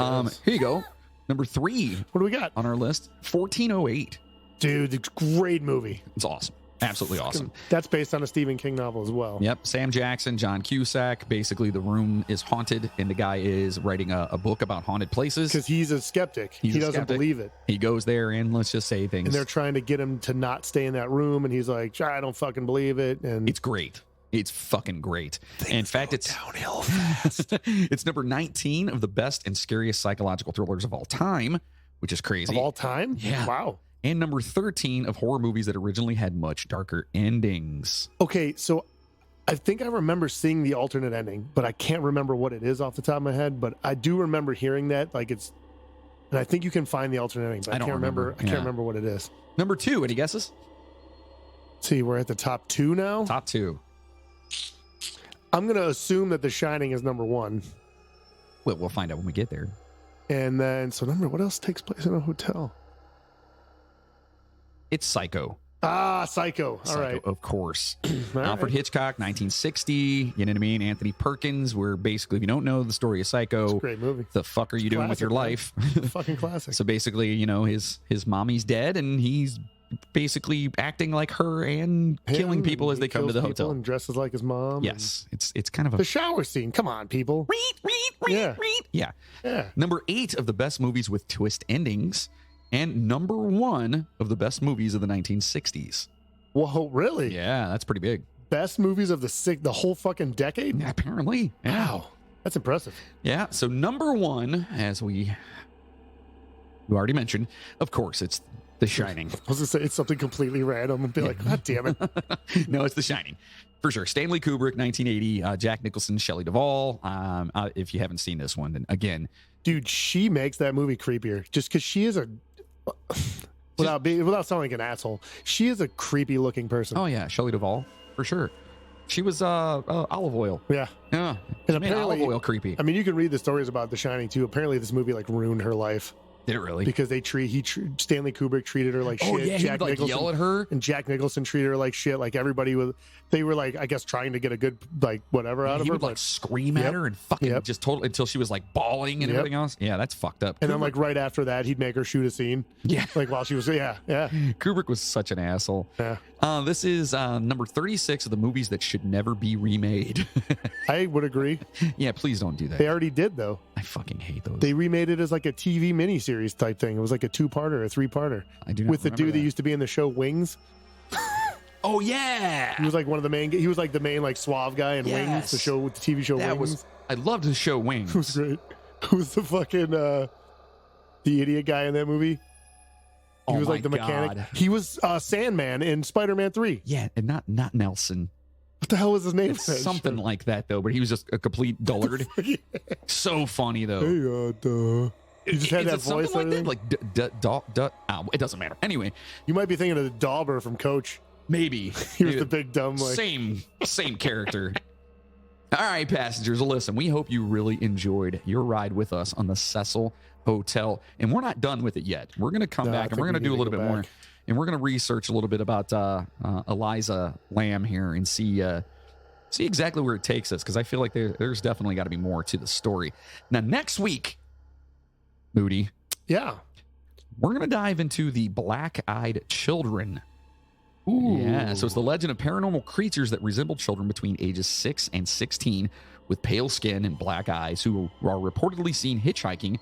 Yes. Here you go. Number 3. What do we got? On our list, 1408. Dude, it's a great movie. It's awesome. Absolutely awesome. That's based on a Stephen King novel as well. Yep. Sam Jackson, John Cusack. Basically, the room is haunted, and the guy is writing a book about haunted places. Because he's a skeptic. He doesn't believe it. He goes there, and let's just say things. And they're trying to get him to not stay in that room, and he's like, I don't fucking believe it. And it's great. It's fucking great. In fact, it's downhill fast. It's number 19 of the best and scariest psychological thrillers of all time, which is crazy. Of all time? Yeah. Wow. And number 13 of horror movies that originally had much darker endings. Okay, so I think I remember seeing the alternate ending, but I can't remember what it is off the top of my head. But I do remember hearing that, like it's, and I think you can find the alternate ending, but I can't remember. I can't remember what it is. Number 2, any guesses? See, we're at the top 2 now. Top 2. I'm going to assume that The Shining is number 1. Well, we'll find out when we get there. And then, so what else takes place in a hotel? It's Psycho. Ah, Psycho. All right. Of course. All Alfred right. Hitchcock, 1960. You know what I mean? Anthony Perkins, where basically, if you don't know the story of Psycho, It's a great movie. the fuck are you doing with your Classic, life? Fucking classic. So basically, you know, his mommy's dead and he's basically acting like her and killing people as they come to the hotel. And dresses like his mom. Yes. It's kind of a The shower scene. Come on, people. Yeah. Yeah. Yeah. Number 8 of the best movies with twist endings, and number 1 of the best movies of the 1960s. Whoa, really? Yeah, that's pretty big. Best movies of the whole fucking decade? Yeah, apparently. Yeah. Wow. That's impressive. Yeah. So number 1, as we already mentioned, of course, it's The Shining. I was going to say it's something completely random and be like, God damn it. No, it's The Shining. For sure. Stanley Kubrick, 1980. Jack Nicholson, Shelley Duvall. If you haven't seen this one, then again. Dude, she makes that movie creepier just because she is a... Without sounding like an asshole, she is a creepy looking person. Oh, yeah. Shelley Duvall, for sure. She was olive oil. Yeah. Yeah. And She made olive apparently, oil creepy. I mean, you can read the stories about The Shining too. Apparently, this movie like ruined her life Did it really? because Stanley Kubrick treated her like shit. Oh, yeah. He would like yell at her. And Jack Nicholson treated her like shit. Like they were like, I guess, trying to get a good like whatever out of He her. would like scream at her and fucking just totally until she was like bawling and everything else. Yeah, that's fucked up. And then like right after that, he'd make her shoot a scene. Yeah. Like while she was, yeah. Kubrick was such an asshole. Yeah. This is number 36 of the movies that should never be remade. I would agree. Yeah, please don't do that. They already did though. I fucking hate those. They remade it as like a TV miniseries type thing. It was like a 2-parter, a 3-parter. I do not with the remember dude that used to be in the show Wings. Oh yeah. He was like one of the main. He was like the main like suave guy in Wings, Yes. the show with the TV show That Wings. was. I loved the show Wings. It was great. Who was the fucking the idiot guy in that movie? He Oh was my like the mechanic. God. He was Sandman in Spider-Man 3. Yeah, and not Nelson. What the hell was his name? It's something like that though, but he was just a complete dullard. So funny though. Hey, he just had Is that it something voice. like and that? everything. Like it doesn't matter. Anyway, You might be thinking of the Dauber from Coach. maybe He was the big dumb like. same character. All right, passengers, listen, we hope you really enjoyed your ride with us on the Cecil Hotel, and we're not done with it yet. We're going to come No, I back and think we're going to we do a need to little go bit more, back. and we're going to research a little bit about Eliza Lamb here and see exactly where it takes us, because I feel like there's definitely got to be more to the story. Now, next week, Moody, Yeah. we're going to dive into the Black-Eyed Children. Ooh. Yeah, so it's the legend of paranormal creatures that resemble children between ages 6 and 16 with pale skin and black eyes who are reportedly seen hitchhiking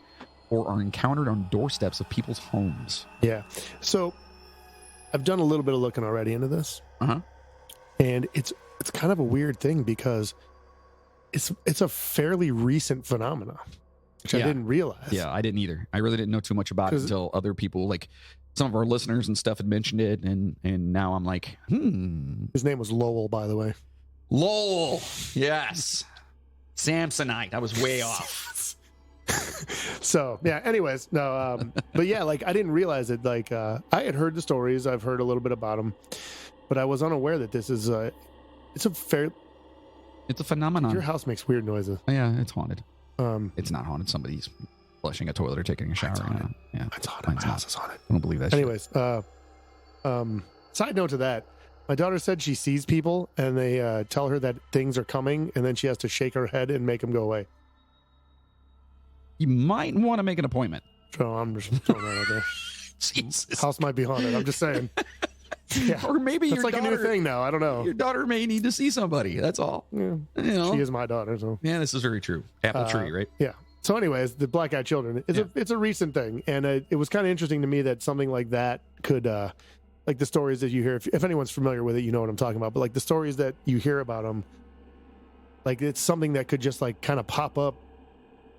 or are encountered on doorsteps of people's homes. Yeah. So I've done a little bit of looking already into this. Uh-huh. And it's kind of a weird thing because it's a fairly recent phenomena, which I Yeah. didn't realize. Yeah, I didn't either. I really didn't know too much about it 'Cause- until other people, like some of our listeners and stuff, had mentioned it, and now I'm like, His name was Lowell, by the way. Lowell. Yes. Samsonite. I was way off. So yeah, anyways, no, but yeah, like I didn't realize it. Like I had heard the stories, I've heard a little bit about them, but I was unaware that this is it's a fair. It's a phenomenon. Your house makes weird noises. Yeah, it's haunted. Um, It's not haunted. Somebody's flushing a toilet or taking a shower. haunted. Yeah, it's haunted. My Mine's house not. is haunted. I don't believe that shit. Anyways, side note to that, my daughter said she sees people and they tell her that things are coming, and then she has to shake her head and make them go away. You might want to make an appointment. So I'm just throwing that out there. Jesus. House might be haunted. I'm just saying. Yeah, Or maybe it's your like daughter, a new thing now. I don't know. Your daughter may need to see somebody. That's all. Yeah. You know? She is my daughter, so Yeah, this is very true. Apple tree, right? yeah. So, anyways, the Black-Eyed Children. It's a recent thing, and it was kind of interesting to me that something like that could, like the stories that you hear. If anyone's familiar with it, you know what I'm talking about. But like the stories that you hear about them, like it's something that could just like kind of pop up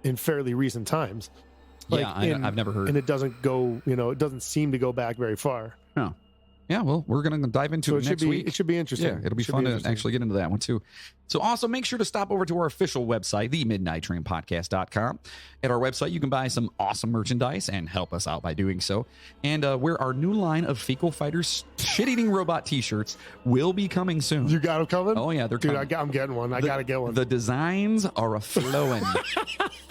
in fairly recent times. Like Yeah, I've never heard. and it doesn't go. It doesn't seem to go back very far. No. Yeah, well, we're going to dive into it next week. It should be interesting. Yeah, it'll be fun to actually get into that one too. So also make sure to stop over to our official website, themidnighttrainpodcast.com. At our website, you can buy some awesome merchandise and help us out by doing so. And where our new line of Fecal Fighters shit-eating robot t-shirts will be coming soon. You got them coming? Oh, yeah, they're coming. I'm getting one. I got to get one. The designs are a-flowing.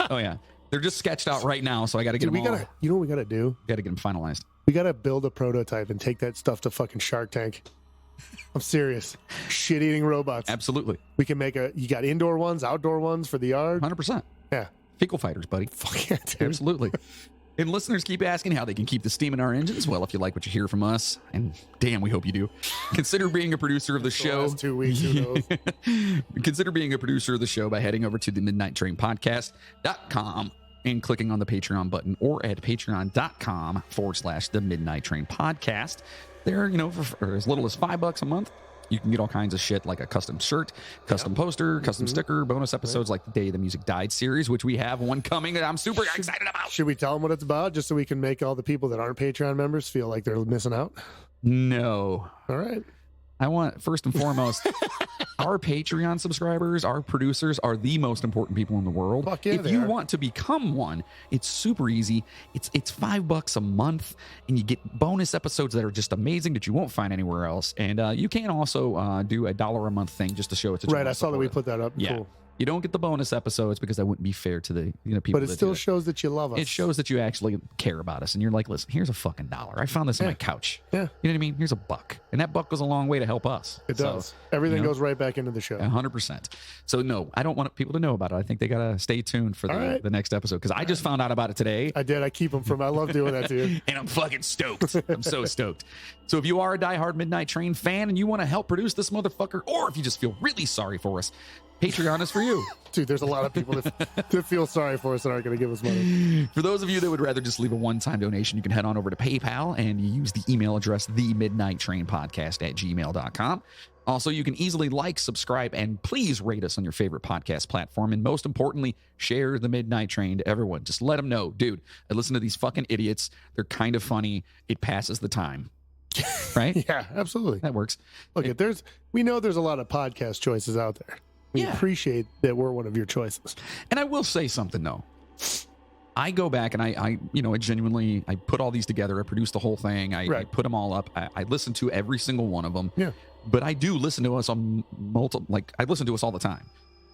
Oh, yeah. They're just sketched out right now, so I got to get them all. You know what we got to do? Got to get them finalized. We got to build a prototype and take that stuff to fucking Shark Tank. I'm serious. Shit-eating robots. Absolutely. We can make you got indoor ones, outdoor ones for the yard. 100%. Yeah. Fecal Fighters, buddy. Fuck yeah, dude. Absolutely. And listeners keep asking how they can keep the steam in our engines. Well, if you like what you hear from us, and damn, we hope you do, consider being a producer of the show. Last 2 weeks, who knows? Consider being a producer of the show by heading over to the midnighttrainpodcast.com and clicking on the Patreon button, or at patreon.com/the Midnight Train Podcast. There, for as little as $5 a month, you can get all kinds of shit like a custom shirt, custom poster, custom sticker, bonus episodes like the Day the Music Died series, which we have one coming that I'm super excited about. Should we tell them what it's about just so we can make all the people that aren't Patreon members feel like they're missing out? No. All right. I want, first and foremost, our Patreon subscribers, our producers are the most important people in the world. Fuck yeah, if you want to become one, it's super easy. It's $5 a month, and you get bonus episodes that are just amazing that you won't find anywhere else. And you can also do a $1 a month thing just to show it to right. I saw that we put that up. Yeah. Cool. You don't get the bonus episodes because that wouldn't be fair to the people. But it still shows that you love us. It shows that you actually care about us, and you're like, listen, here's a fucking $1. I found this on my couch. Yeah, you know what I mean. Here's $1, and that $1 goes a long way to help us. It does. Everything goes right back into the show. 100%. So no, I don't want people to know about it. I think they gotta stay tuned for the next episode because I just found out about it today. I did. I keep them from. I love doing that to you, and I'm fucking stoked. I'm so stoked. So if you are a diehard Midnight Train fan and you want to help produce this motherfucker, or if you just feel really sorry for us, Patreon is for you. Dude, there's a lot of people that feel sorry for us that aren't going to give us money. For those of you that would rather just leave a one-time donation, you can head on over to PayPal and you use the email address, themidnighttrainpodcast@gmail.com. Also, you can easily like, subscribe, and please rate us on your favorite podcast platform. And most importantly, share the Midnight Train to everyone. Just let them know, dude, I listen to these fucking idiots. They're kind of funny. It passes the time. Right? Yeah, absolutely. That works. Look, we know there's a lot of podcast choices out there. We appreciate that we're one of your choices. And I will say something, though. I go back and I genuinely, I put all these together. I produce the whole thing. I put them all up. I listen to every single one of them. Yeah. But I do listen to us on I listen to us all the time.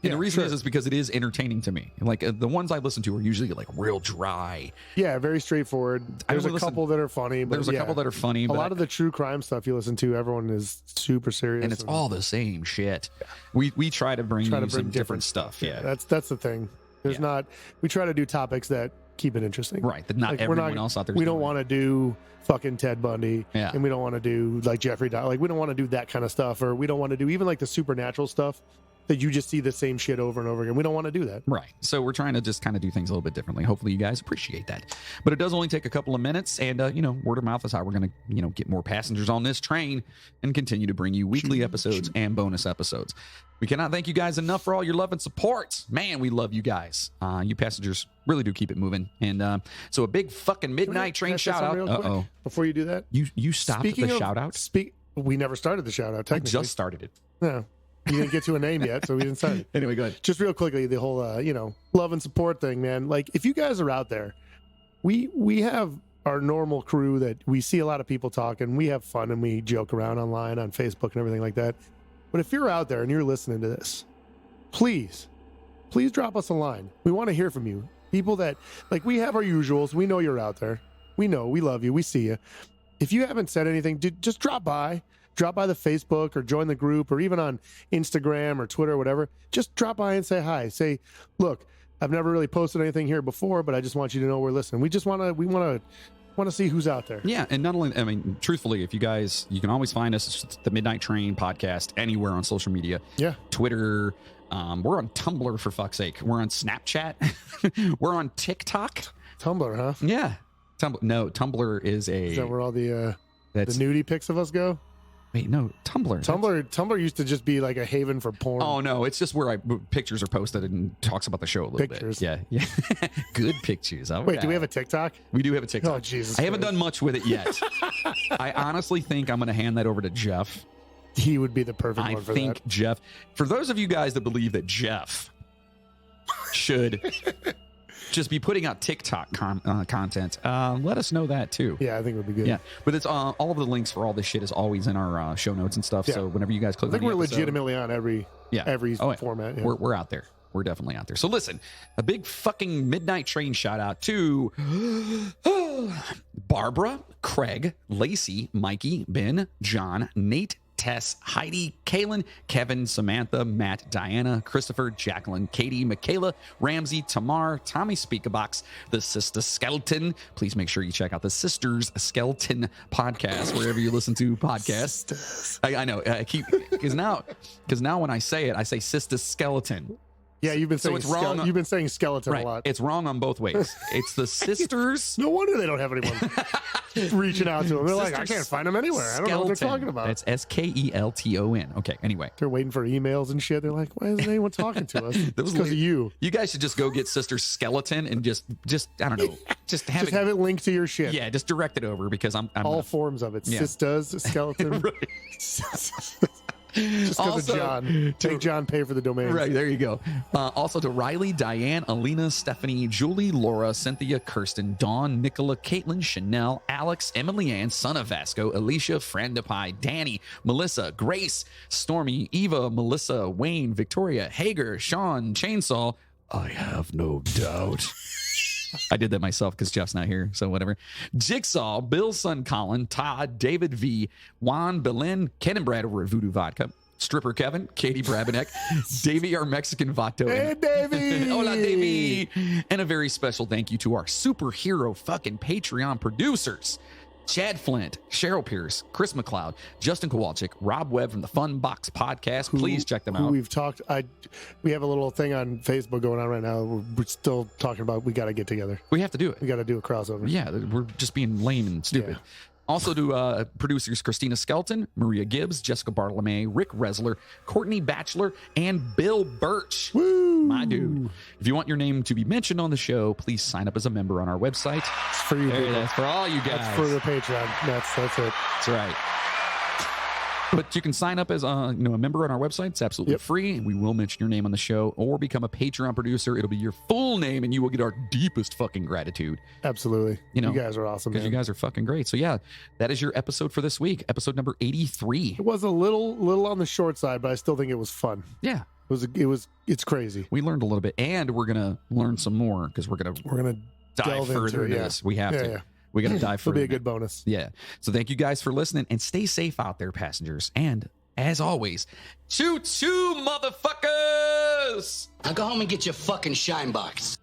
And the reason is because it is entertaining to me. Like the ones I listen to are usually like real dry. Yeah, very straightforward. There's a couple that are funny. But there's a couple that are funny. A lot of the true crime stuff you listen to, everyone is super serious. And it's all the same shit. Yeah. We try to bring some different stuff. Yeah. That's the thing. There's not, we try to do topics that keep it interesting. Right. That not everyone else out there. We don't want to do fucking Ted Bundy. Yeah. And we don't want to do like Jeffrey Dahmer. Like we don't want to do that kind of stuff. Or we don't want to do even like the supernatural stuff that you just see the same shit over and over again. We don't want to do that. Right. So we're trying to just kind of do things a little bit differently. Hopefully you guys appreciate that. But it does only take a couple of minutes. And, word of mouth is how we're going to, get more passengers on this train and continue to bring you weekly episodes and bonus episodes. We cannot thank you guys enough for all your love and support. Man, we love you guys. You passengers really do keep it moving. And so a big fucking Midnight Train shout out. Uh-oh. Before you do that. You stopped the shout out? We never started the shout out, technically. I just started it. Yeah. You didn't get to a name yet, so we didn't start it. Anyway, go ahead. Just real quickly, the whole, love and support thing, man. Like, if you guys are out there, we have our normal crew that we see a lot of people talking. We have fun and we joke around online on Facebook and everything like that. But if you're out there and you're listening to this, please drop us a line. We want to hear from you. People that, like, we have our usuals. We know you're out there. We know. We love you. We see you. If you haven't said anything, just drop by. Drop by the Facebook or join the group or even on Instagram or Twitter or whatever. Just drop by and say hi. Say, look, I've never really posted anything here before, but I just want you to know we're listening. We want to see who's out there. Yeah, and not only, truthfully, if you guys, you can always find us at the Midnight Train Podcast anywhere on social media. Yeah. Twitter. We're on Tumblr, for fuck's sake. We're on Snapchat. We're on TikTok. Tumblr, huh? Yeah. Tumblr is a... Is that where all the nudie pics of us go? Wait, no, Tumblr. Tumblr used to just be like a haven for porn. Oh no, it's just where pictures are posted and talks about the show a little Pictures. bit. Yeah. Good pictures. All Wait, right. do we have a TikTok? We do have a TikTok. Oh, Jesus I haven't Christ. done much with it yet. I honestly think I'm going to hand that over to Jeff. He would be the perfect I one for think that. Jeff, for those of you guys that believe that Jeff should just be putting out TikTok content, let us know that too. Yeah, I think it would be good. Yeah, but it's all of the links for all this shit is always in our show notes and stuff. Yeah. So whenever you guys click, I think on we're the episode, legitimately on every Oh, yeah. format. Yeah. We're out there. We're definitely out there. So listen, a big fucking midnight train shout out to Barbara, Craig, Lacey, Mikey, Ben, John, Nate, Tess, Heidi, Kaylin, Kevin, Samantha, Matt, Diana, Christopher, Jacqueline, Katie, Michaela, Ramsey, Tamar, Tommy Speakabox, the Sister Skeleton. Please make sure you check out the Sisters Skeleton podcast wherever you listen to podcasts. I know. I keep because now when I say it, I say Sister Skeleton. Yeah, you've been So saying it's wrong. You've been saying skeleton Right. a lot. It's wrong on both ways. It's the Sisters. No wonder they don't have anyone reaching out to them. They're like, I can't find them anywhere. I don't know what they're talking about. That's Skelton. Okay, anyway. They're waiting for emails and shit. They're like, why isn't anyone talking to us? It's because of you. You guys should just go get Sister Skeleton and just I don't know, just have Just have it linked to your shit. Yeah, just direct it over because I'm All forms of it. Yeah. Sisters, skeleton. Just because of Also, John. Make John pay for the domain. Right, there you go. Also to Riley, Diane, Alina, Stephanie, Julie, Laura, Cynthia, Kirsten, Dawn, Nicola, Caitlin, Chanel, Alex, Emily Ann, Son of Vasco, Alicia, Friend of Pie, Danny, Melissa, Grace, Stormy, Eva, Melissa, Wayne, Victoria, Hager, Sean, Chainsaw. I have no doubt. I did that myself because Jeff's not here, so whatever. Jigsaw, Bill's son Colin, Todd, David V, Juan, Belen, Ken and Brad over at Voodoo Vodka, Stripper Kevin, Katie Brabenek, Davey, our Mexican Vato. Hey, Davey! Hola, Davey! And a very special thank you to our superhero fucking Patreon producers. Chad Flint, Cheryl Pierce, Chris McLeod, Justin Kowalczyk, Rob Webb from the Fun Box Podcast. Please check them out. We've talked. We have a little thing on Facebook going on right now. We're still talking about we got to get together. We have to do it. We got to do a crossover. Yeah, we're just being lame and stupid. Yeah. Also to producers Christina Skelton, Maria Gibbs, Jessica Bartolome, Rick Resler, Courtney Batchelor, and Bill Birch. Woo! My dude. If you want your name to be mentioned on the show, please sign up as a member on our website. It's for you. people. That's for all you guys. That's for the Patreon. That's it. That's right. But you can sign up as a member on our website. It's absolutely free. We will mention your name on the show, or become a Patreon producer. It'll be your full name, and you will get our deepest fucking gratitude. Absolutely. You know, you guys are awesome. Because you guys are fucking great. So yeah, that is your episode for this week. Episode number 83. It was a little on the short side, but I still think it was fun. Yeah. It's crazy. We learned a little bit, and we're gonna learn some more because we're gonna dive delve further into into this. We have to. Yeah. We got to dive It'll further. be a good bonus. Yeah. So thank you guys for listening, and stay safe out there, passengers. And as always, choo choo, motherfuckers! Now go home and get your fucking shine box.